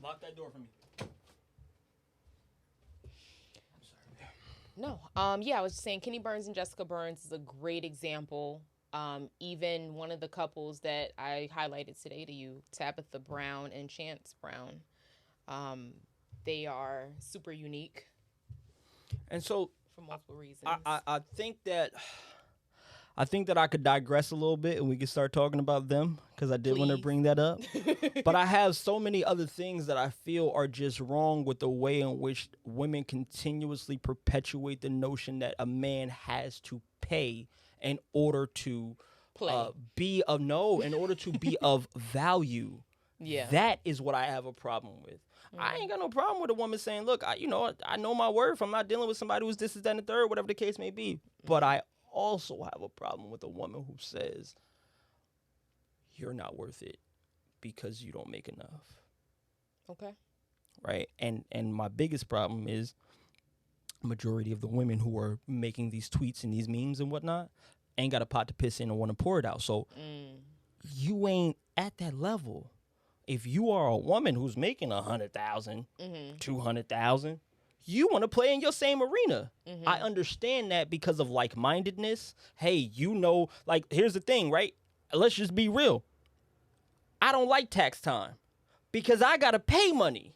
Lock that door for me. No. Yeah, I was just saying Kenny Burns and Jessica Burns is a great example. Even one of the couples that I highlighted today to you, Tabitha Brown and Chance Brown, they are super unique. And so, for multiple reasons, I think that I could digress a little bit and we could start talking about them because I did want to bring that up. But I have so many other things that I feel are just wrong with the way in which women continuously perpetuate the notion that a man has to pay in order to be of value. Yeah. That is what I have a problem with. I ain't got no problem with a woman saying, look, I know my worth. I'm not dealing with somebody who's this, that, and the third, whatever the case may be. But I also have a problem with a woman who says, you're not worth it because you don't make enough. Okay. Right? And my biggest problem is majority of the women who are making these tweets and these memes and whatnot ain't got a pot to piss in and want to pour it out. So you ain't at that level. If you are a woman who's making 100,000, 200,000, you want to play in your same arena. I understand that because of like-mindedness. Hey, here's the thing, right? Let's just be real. I don't like tax time because I got to pay money.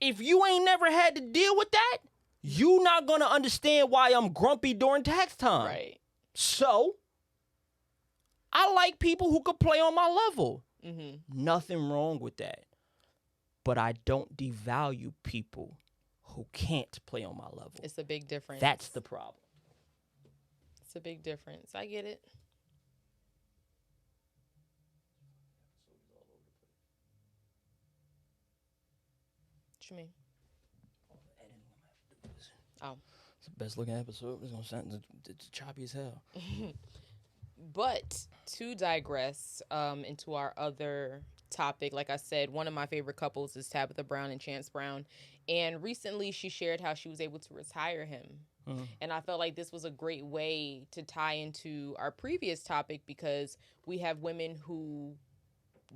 If you ain't never had to deal with that, you not going to understand why I'm grumpy during tax time. Right. So, I like people who could play on my level. Nothing wrong with that. But I don't devalue people who can't play on my level. It's a big difference. That's the problem. It's a big difference. I get it. What you mean? Oh. It's the best looking episode. It's going to sound choppy as hell. But to digress into our other topic, like I said, one of my favorite couples is Tabitha Brown and Chance Brown. And recently she shared how she was able to retire him. And I felt like this was a great way to tie into our previous topic because we have women who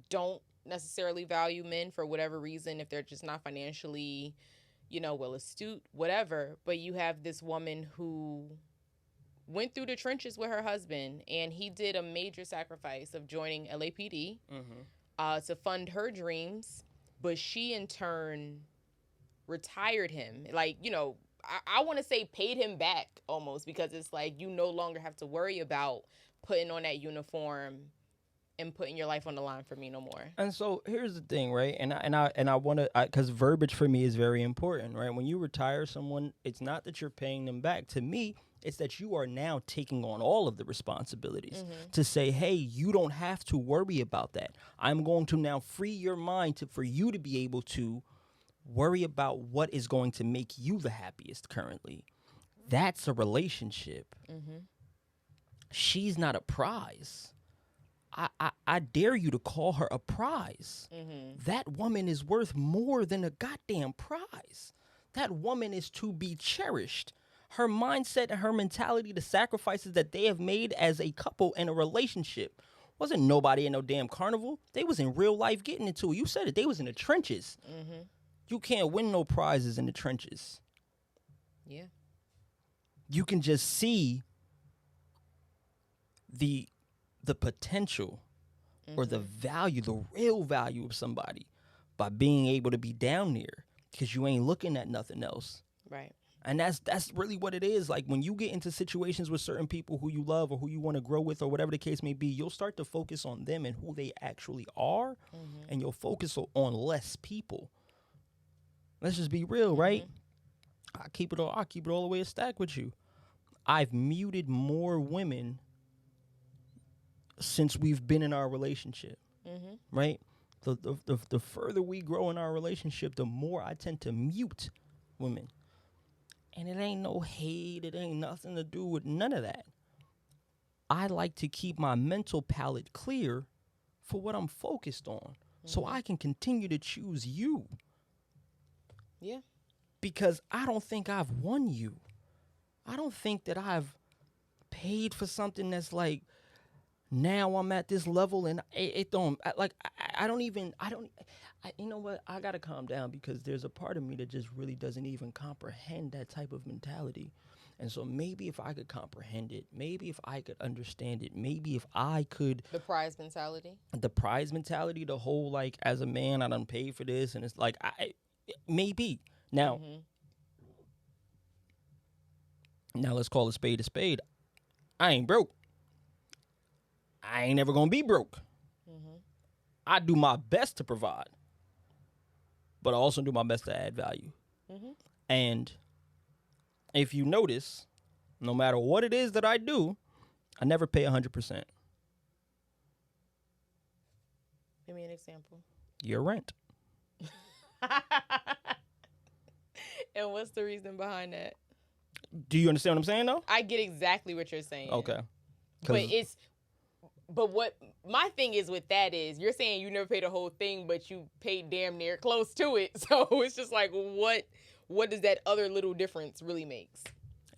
don't necessarily value men for whatever reason, if they're just not financially, well astute, whatever. But you have this woman who went through the trenches with her husband, and he did a major sacrifice of joining LAPD to fund her dreams. But she, in turn, retired him. Like, I want to say paid him back almost, because it's like you no longer have to worry about putting on that uniform and putting your life on the line for me no more. And so here's the thing, right? And I want to, because verbiage for me is very important, right? When you retire someone, it's not that you're paying them back. To me, it's that you are now taking on all of the responsibilities to say, hey, you don't have to worry about that. I'm going to now free your mind for you to be able to worry about what is going to make you the happiest currently. That's a relationship. She's not a prize. I dare you to call her a prize. That woman is worth more than a goddamn prize. That woman is to be cherished. Her mindset and her mentality, the sacrifices that they have made as a couple in a relationship. Wasn't nobody in no damn carnival. They was in real life getting into it. You said it. They was in the trenches. You can't win no prizes in the trenches. Yeah. You can just see the potential or the value, the real value of somebody by being able to be down there, because you ain't looking at nothing else. Right. And that's really what it is. Like, when you get into situations with certain people who you love or who you want to grow with or whatever the case may be, you'll start to focus on them and who they actually are, and you'll focus on less people. Let's just be real, right? I keep it all the way a stack with you. I've muted more women since we've been in our relationship, right? The further we grow in our relationship, the more I tend to mute women. And it ain't no hate. It ain't nothing to do with none of that. I like to keep my mental palette clear for what I'm focused on, so I can continue to choose you. Yeah. Because I don't think I've won you. I don't think that I've paid for something that's like, now I'm at this level and it don't, you know what? I got to calm down, because there's a part of me that just really doesn't even comprehend that type of mentality. And so maybe if I could comprehend it, maybe if I could understand it, maybe if I could. The prize mentality? The prize mentality, the whole, like, as a man, I done paid for this. And it's like, maybe. Now, now let's call a spade a spade. I ain't broke. I ain't never gonna be broke. I do my best to provide, but I also do my best to add value. And if you notice, no matter what it is that I do, I never pay 100%. Give me an example. Your rent. And what's the reason behind that? Do you understand what I'm saying, though? I get exactly what you're saying. Okay. But what my thing is with that is, you're saying you never paid the whole thing, but you paid damn near close to it. So it's just like, what does that other little difference really makes?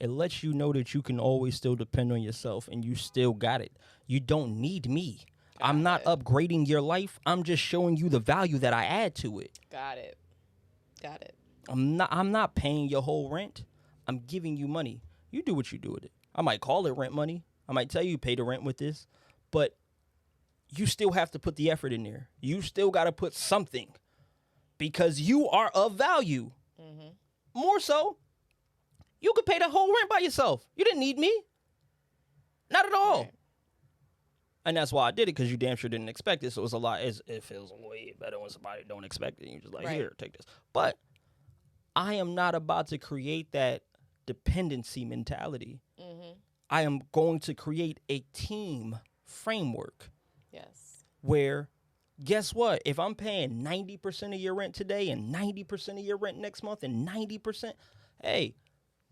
It lets you know that you can always still depend on yourself, and you still got it. You don't need me. I'm not upgrading your life. I'm just showing you the value that I add to it. Got it. I'm not paying your whole rent. I'm giving you money. You do what you do with it. I might call it rent money. I might tell you pay the rent with this, but you still have to put the effort in there. You still got to put something, because you are of value. More so, you could pay the whole rent by yourself. You didn't need me. Not at all. Right. And that's why I did it, because you damn sure didn't expect it. So it's a lot. It feels way better when somebody don't expect it. And you're just like, here, take this. But I am not about to create that dependency mentality. I am going to create a team framework. Yes. Where, guess what? If I'm paying 90% of your rent today and 90% of your rent next month and 90%, hey,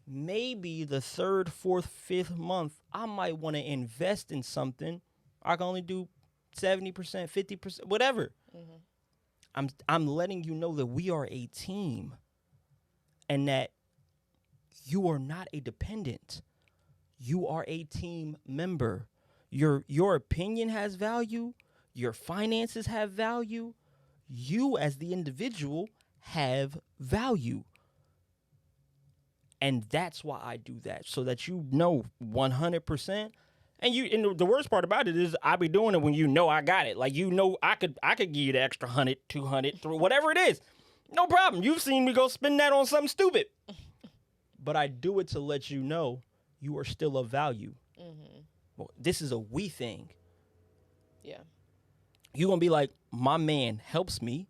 maybe the third, fourth, fifth month, I might want to invest in something. I can only do 70%, 50%, whatever. I'm letting you know that we are a team, and that you are not a dependent. You are a team member. Your opinion has value. Your finances have value. you as the individual have value. And that's why I do that, so that you know 100%. And the worst part about it is I be doing it when you know I got it. Like, you know, I could give you the extra 100, 200, whatever it is. No problem. You've seen me go spend that on something stupid. But I do it to let you know you are still of value. Mm-hmm. Well, this is a we thing. Yeah. You're going to be like, my man helps me.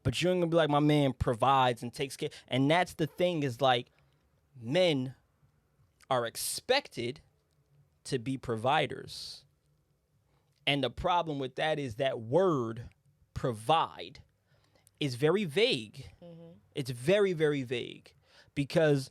But you're going to be like, my man provides and takes care. And that's the thing, is like, men are expected to be providers. And the problem with that is that word, provide, is very vague. Mm-hmm. It's very, very vague, because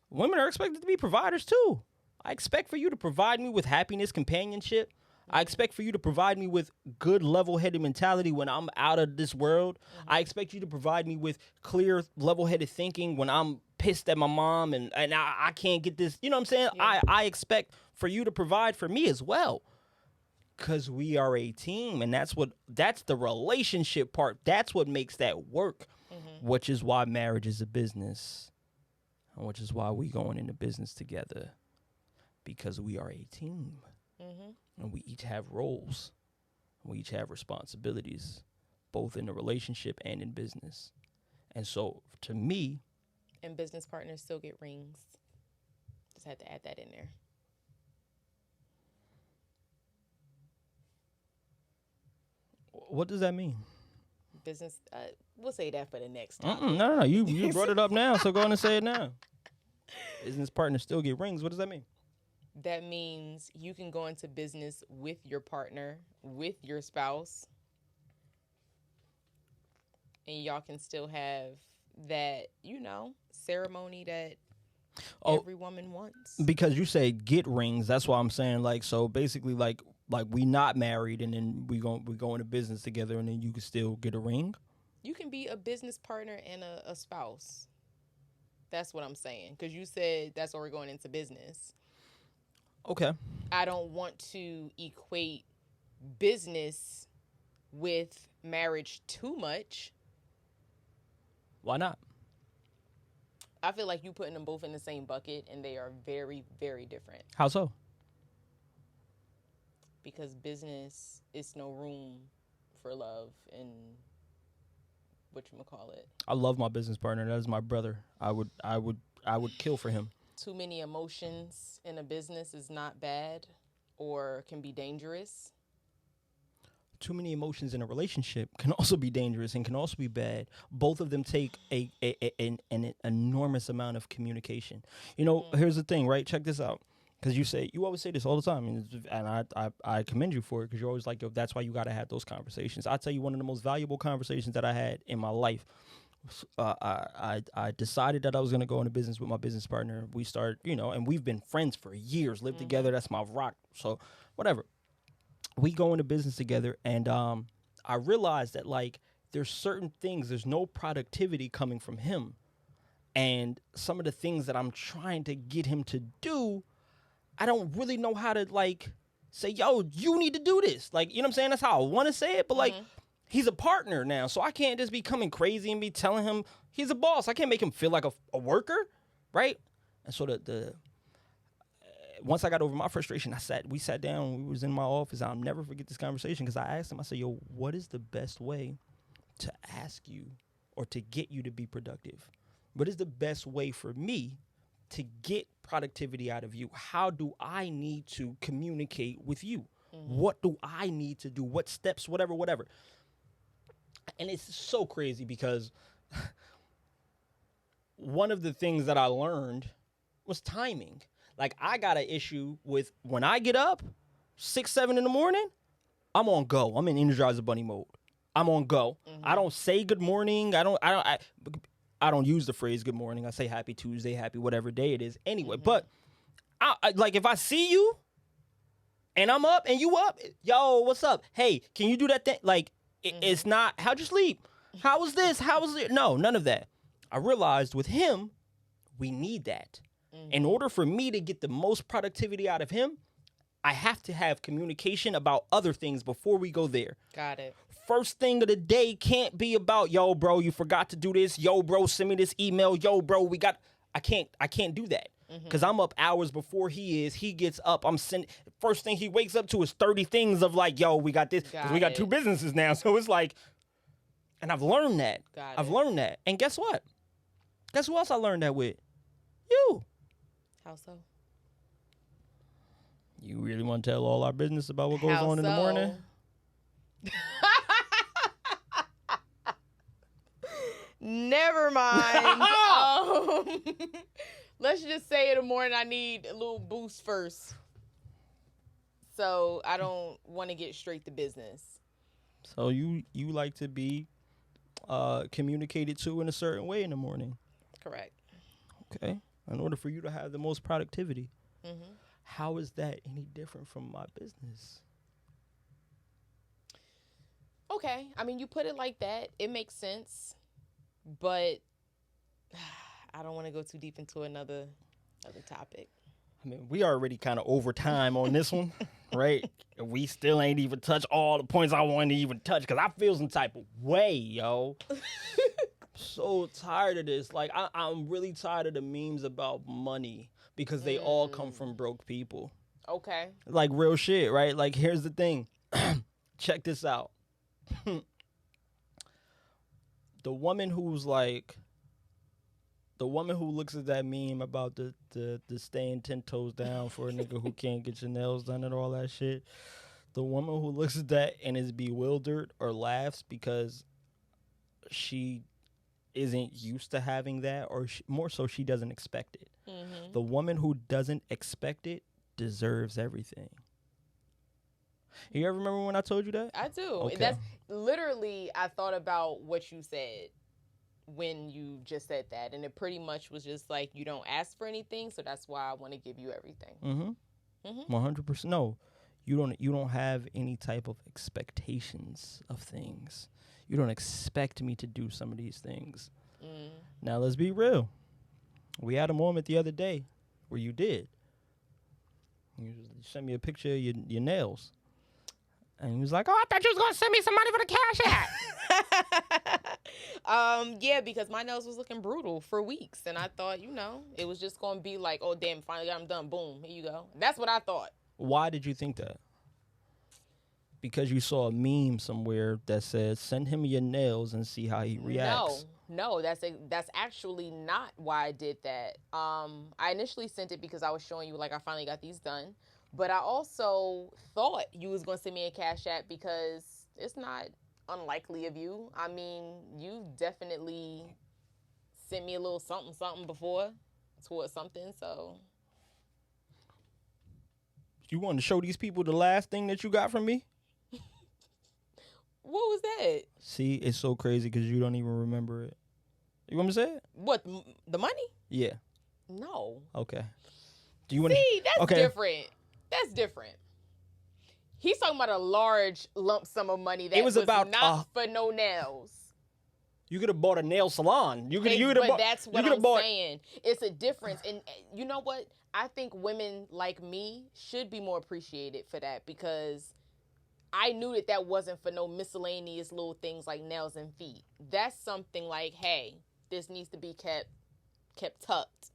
women are expected to be providers too. I expect for you to provide me with happiness, companionship. I expect for you to provide me with good level-headed mentality when I'm out of this world. Mm-hmm. I expect you to provide me with clear, level-headed thinking when I'm pissed at my mom and I can't get this. You know what I'm saying? Yeah. I expect for you to provide for me as well, because we are a team, and that's the relationship part. That's what makes that work, which is why marriage is a business, and which is why we going into business together, because we are a team. Mm-hmm. And we each have roles. We each have responsibilities, both in the relationship and in business. And so, to me... And business partners still get rings. Just had to add that in there. What does that mean? Business... we'll say that for the next time. No. You brought it up now, so go on and say it now. Business partners still get rings. What does that mean? That means you can go into business with your partner, with your spouse, and y'all can still have that, ceremony that every woman wants. Because you say get rings, that's why I'm saying, like, so basically, like we not married, and then we go into business together, and then you can still get a ring. You can be a business partner and a spouse. That's what I'm saying, because you said that's why we're going into business. Okay. I don't want to equate business with marriage too much. Why not? I feel like you putting them both in the same bucket, and they are very, very different. How so? Because business is no room for love and whatchamacallit. I love my business partner. That is my brother. I would kill for him. Too many emotions in a business is not bad or can be dangerous. Too many emotions in a relationship can also be dangerous and can also be bad. Both of them take an enormous amount of communication. Here's the thing, right? Check this out. Because you always say this all the time, and I commend you for it, because you're always like, yo, that's why you got to have those conversations. I'll tell you, one of the most valuable conversations that I had in my life, I decided that I was going to go into business with my business partner. We started, and we've been friends for years, lived together. That's my rock. So whatever. We go into business together, and I realized that, like, there's certain things, there's no productivity coming from him. And some of the things that I'm trying to get him to do, I don't really know how to, like, say, yo, you need to do this. Like, you know what I'm saying? That's how I want to say it. But, like, he's a partner now, so I can't just be coming crazy and be telling him he's a boss. I can't make him feel like a worker, right? And so once I got over my frustration, we sat down, we was in my office. I'll never forget this conversation, because I asked him, I said, yo, what is the best way to ask you or to get you to be productive? What is the best way for me to get productivity out of you? How do I need to communicate with you? Mm-hmm. What do I need to do? What steps, whatever. And it's so crazy, because one of the things that I learned was timing. Like, I got an issue with when I get up 6, 7 in the morning, I'm on go. I'm in Energizer Bunny mode. I'm on go. Mm-hmm. I don't say good morning. I don't use the phrase good morning. I say happy Tuesday, happy whatever day it is anyway. Mm-hmm. But I like, if I see you and I'm up and you up, yo, what's up? Hey, can you do that thing? Like, it's not, how'd you sleep? How was this? How was it? No, none of that. I realized with him, we need that. Mm-hmm. In order for me to get the most productivity out of him, I have to have communication about other things before we go there. Got it. First thing of the day can't be about, yo, bro, you forgot to do this. Yo, bro, send me this email. Yo, bro, I can't do that. Because I'm up hours before he is. He gets up. First thing he wakes up to is 30 things of like, yo, we got this. Because we got 2 businesses now. So it's like, and I've learned that. I've learned that. And guess what? Guess who else I learned that with? You. How so? You really want to tell all our business about what goes on in the morning? Never mind. Let's just say in the morning I need a little boost first. So I don't want to get straight to business. So you like to be communicated to in a certain way in the morning. Correct. Okay. In order for you to have the most productivity. Mm-hmm. How is that any different from my business? Okay. I mean, you put it like that. It makes sense. But I don't want to go too deep into another topic. I mean, we already kind of over time on this one, right? We still ain't even touched all the points I wanted to even touch because I feel some type of way, yo. So tired of this. Like, I'm really tired of the memes about money because they all come from broke people. Okay. Like, real shit, right? Like, here's the thing. Check this out. The woman who looks at that meme about the staying 10 toes down for a nigga who can't get your nails done and all that shit. The woman who looks at that and is bewildered or laughs because she isn't used to having that, or more so she doesn't expect it. Mm-hmm. The woman who doesn't expect it deserves everything. You ever remember when I told you that? I do. Okay. That's literally, I thought about what you said when you just said that. And it pretty much was just like, you don't ask for anything, so that's why I want to give you everything. Mm-hmm. Mm-hmm. 100%. No, you don't have any type of expectations of things. You don't expect me to do some of these things. Mm. Now, let's be real. We had a moment the other day where you did. You sent me a picture of your nails. And he was like, oh, I thought you was going to send me some money for the Cash App. Yeah, because my nails was looking brutal for weeks. And I thought, it was just going to be like, oh, damn, finally got them done. Boom, here you go. That's what I thought. Why did you think that? Because you saw a meme somewhere that says, send him your nails and see how he reacts. No, that's actually not why I did that. I initially sent it because I was showing you, like, I finally got these done. But I also thought you was going to send me a Cash App because it's not unlikely of you. I mean, you definitely sent me a little something before towards something, so. You wanted to show these people the last thing that you got from me? What was that? See, it's so crazy because you don't even remember it. You want me to say it? What, the money? Yeah. No. Okay. Do you want? See, that's different. That's different. He's talking about a large lump sum of money that was about not for no nails. You could have bought a nail salon. But that's what I'm saying. It's a difference. And you know what? I think women like me should be more appreciated for that because I knew that wasn't for no miscellaneous little things like nails and feet. That's something like, hey, this needs to be kept tucked.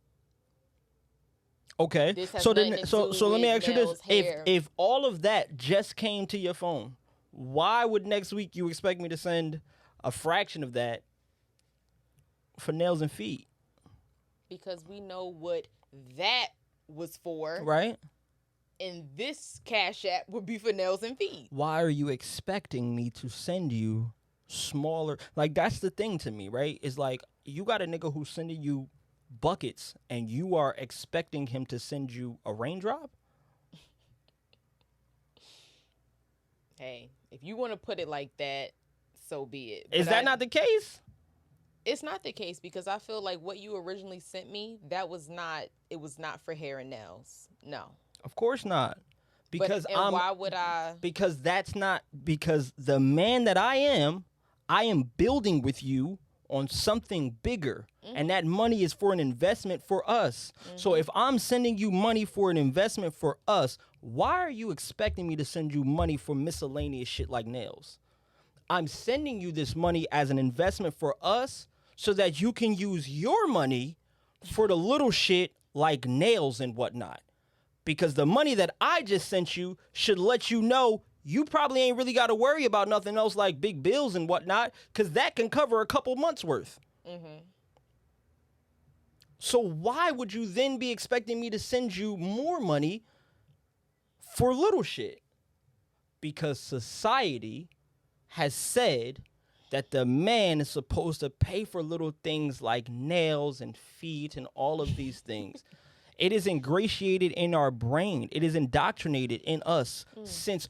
Okay. So let me ask you this. If all of that just came to your phone, why would next week you expect me to send a fraction of that for nails and feet? Because we know what that was for. Right. And this Cash App would be for nails and feet. Why are you expecting me to send you smaller? Like, that's the thing to me, right? It's like, you got a nigga who's sending you buckets and you are expecting him to send you a raindrop? Hey, if you want to put it like that, so be it. Is that not the case? It's not the case because I feel like what you originally sent me, it was not for hair and nails. No. Of course not. Because why would I? Because the man that I am building with you on something bigger, and that money is for an investment for us. So if I'm sending you money for an investment for us, why are you expecting me to send you money for miscellaneous shit like nails? I'm sending you this money as an investment for us so that you can use your money for the little shit like nails and whatnot. Because the money that I just sent you should let you know you probably ain't really got to worry about nothing else like big bills and whatnot, because that can cover a couple months worth. So why would you then be expecting me to send you more money for little shit? Because society has said that the man is supposed to pay for little things like nails and feet and all of these things. It is ingratiated in our brain. It is indoctrinated in us since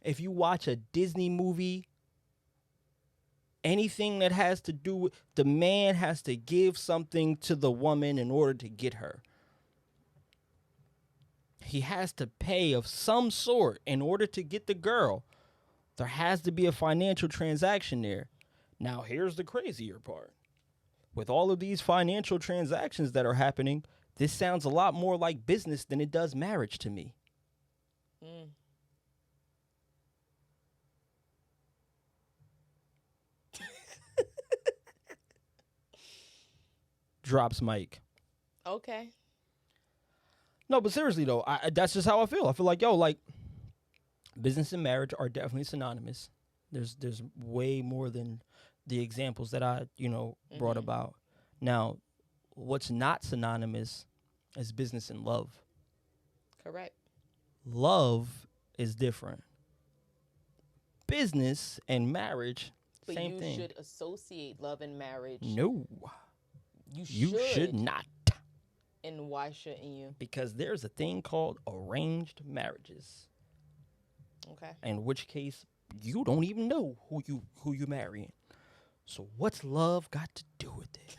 if you watch a Disney movie, anything that has to do with the man has to give something to the woman in order to get her. He has to pay of some sort in order to get the girl. There has to be a financial transaction there. Now, here's the crazier part. With all of these financial transactions that are happening, this sounds a lot more like business than it does marriage to me. Drops mic. Okay. No, but seriously though, that's just how I feel. I feel like, yo, like, business and marriage are definitely synonymous. There's way more than the examples that I, brought about. Now, what's not synonymous is business and love. Correct. Love is different. Business and marriage, but same thing. You should associate love and marriage. No. You should not. And why shouldn't you? Because there's a thing called arranged marriages. Okay. In which case, you don't even know who you marrying. So what's love got to do with it?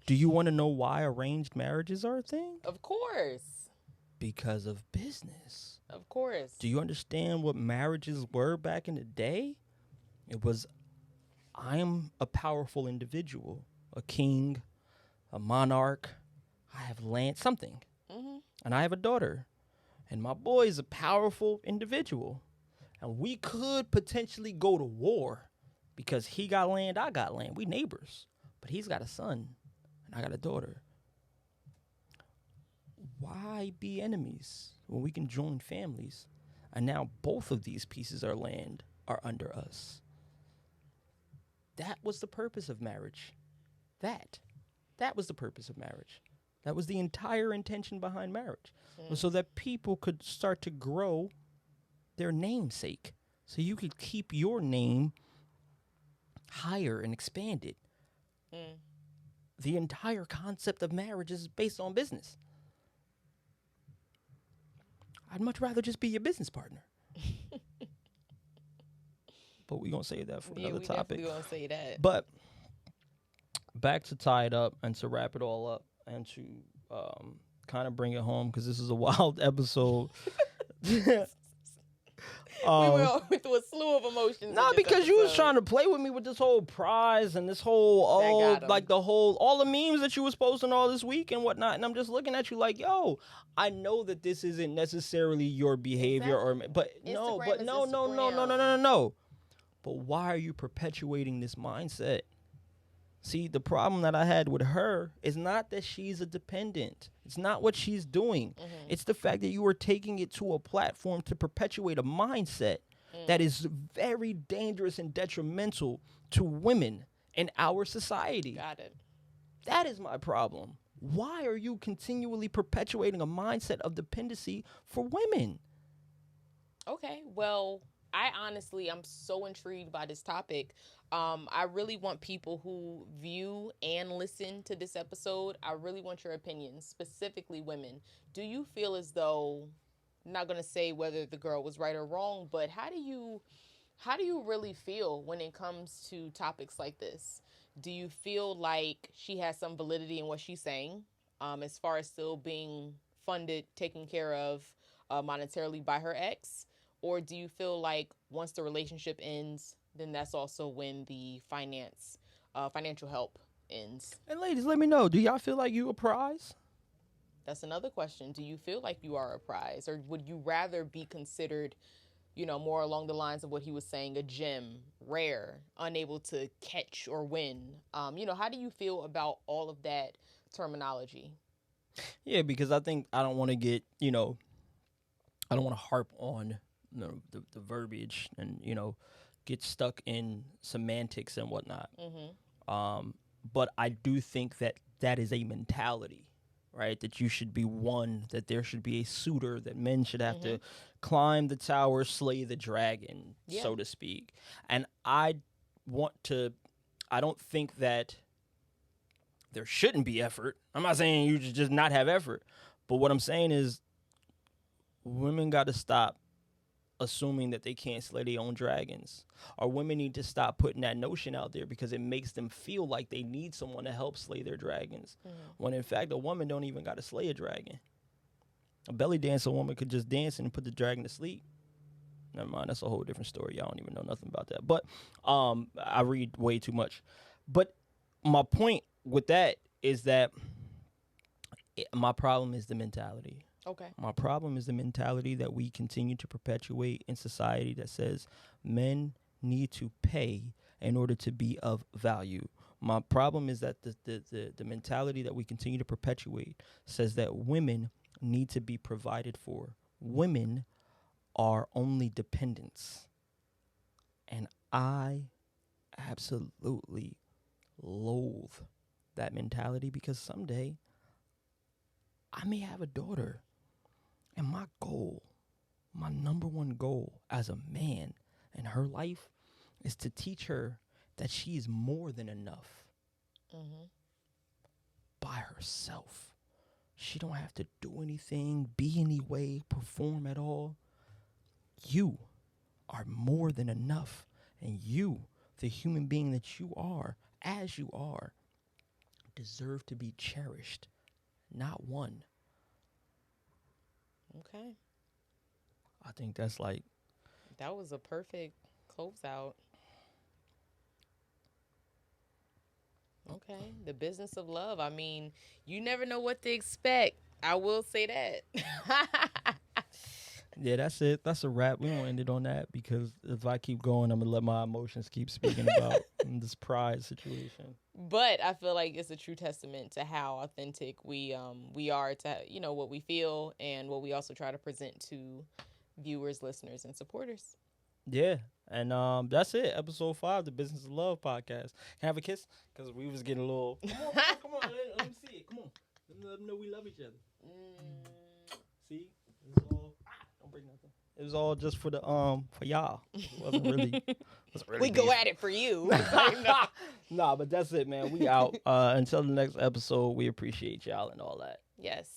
Do you want to know why arranged marriages are a thing? Of course. Because of business. Of course. Do you understand what marriages were back in the day? It was, I'm a powerful individual, a king, a monarch, I have land, something. And I have a daughter. And my boy is a powerful individual. And we could potentially go to war because he got land, I got land. We neighbors. But he's got a son and I got a daughter. Why be enemies when we can join families? And now both of these pieces of land are under us. That was the purpose of marriage. That was the purpose of marriage. That was the entire intention behind marriage. So that people could start to grow their namesake. So you could keep your name higher and expanded. The entire concept of marriage is based on business. I'd much rather just be your business partner. But we're going to save that for another topic. We're going to say that. But back to tie it up and to wrap it all up and to kind of bring it home, because this is a wild episode. We went through a slew of emotions. No, because you was trying to play with me with this whole prize and this whole, all the memes that you was posting all this week and whatnot. And I'm just looking at you like, yo, I know that this isn't necessarily your behavior, but no. But why are you perpetuating this mindset? See, the problem that I had with her is not that she's a dependent. It's not what she's doing. It's the fact that you are taking it to a platform to perpetuate a mindset that is very dangerous and detrimental to women in our society. Got it. That is my problem. Why are you continually perpetuating a mindset of dependency for women? Okay, well, I'm so intrigued by this topic. I really want people who view and listen to this episode, I really want your opinions, specifically women. Do you feel as though, I'm not going to say whether the girl was right or wrong, but how do you really feel when it comes to topics like this? Do you feel like she has some validity in what she's saying, as far as still being funded, taken care of monetarily by her ex? Or do you feel like once the relationship ends, then that's also when the financial help ends. And ladies, let me know. Do y'all feel like you a prize? That's another question. Do you feel like you are a prize, or would you rather be considered, more along the lines of what he was saying, a gem, rare, unable to catch or win? How do you feel about all of that terminology? Yeah, because I think I don't want to get, I don't want to harp on the verbiage and, get stuck in semantics and whatnot. But I do think that is a mentality, right? That you should be one, that there should be a suitor, that men should have to climb the tower, slay the dragon, so to speak. And I don't think that there shouldn't be effort. I'm not saying you should just not have effort. But what I'm saying is women got to stop assuming that they can't slay their own dragons. Or women need to stop putting that notion out there because it makes them feel like they need someone to help slay their dragons. When in fact, a woman don't even got to slay a dragon. A belly dancer woman could just dance and put the dragon to sleep. Never mind, that's a whole different story. Y'all don't even know nothing about that. But I read way too much. But my point with that is that my problem is the mentality. Okay. My problem is the mentality that we continue to perpetuate in society that says men need to pay in order to be of value. My problem is that the mentality that we continue to perpetuate says that women need to be provided for. Women are only dependents. And I absolutely loathe that mentality because someday I may have a daughter. And my goal, my number one goal as a man in her life is to teach her that she is more than enough by herself. She don't have to do anything, be any way, perform at all. You are more than enough. And you, the human being that you are, as you are, deserve to be cherished, not won. Okay. I think that's like... That was a perfect closeout. Okay. The business of love. I mean, you never know what to expect. I will say that. Yeah, that's it. That's a wrap. We won't end it on that because if I keep going, I'm going to let my emotions keep speaking about this pride situation. But I feel like it's a true testament to how authentic we are to, what we feel and what we also try to present to viewers, listeners, and supporters. Yeah. And that's it. Episode 5, the Business of Love podcast. Can I have a kiss? Because we was getting a little... Come on. Let me see it. Come on. Let them know we love each other. See? It's all... Don't break nothing. It was all just for the for y'all. It wasn't really we go at it for you. Nah, but that's it, man. We out. Until the next episode, we appreciate y'all and all that. Yes.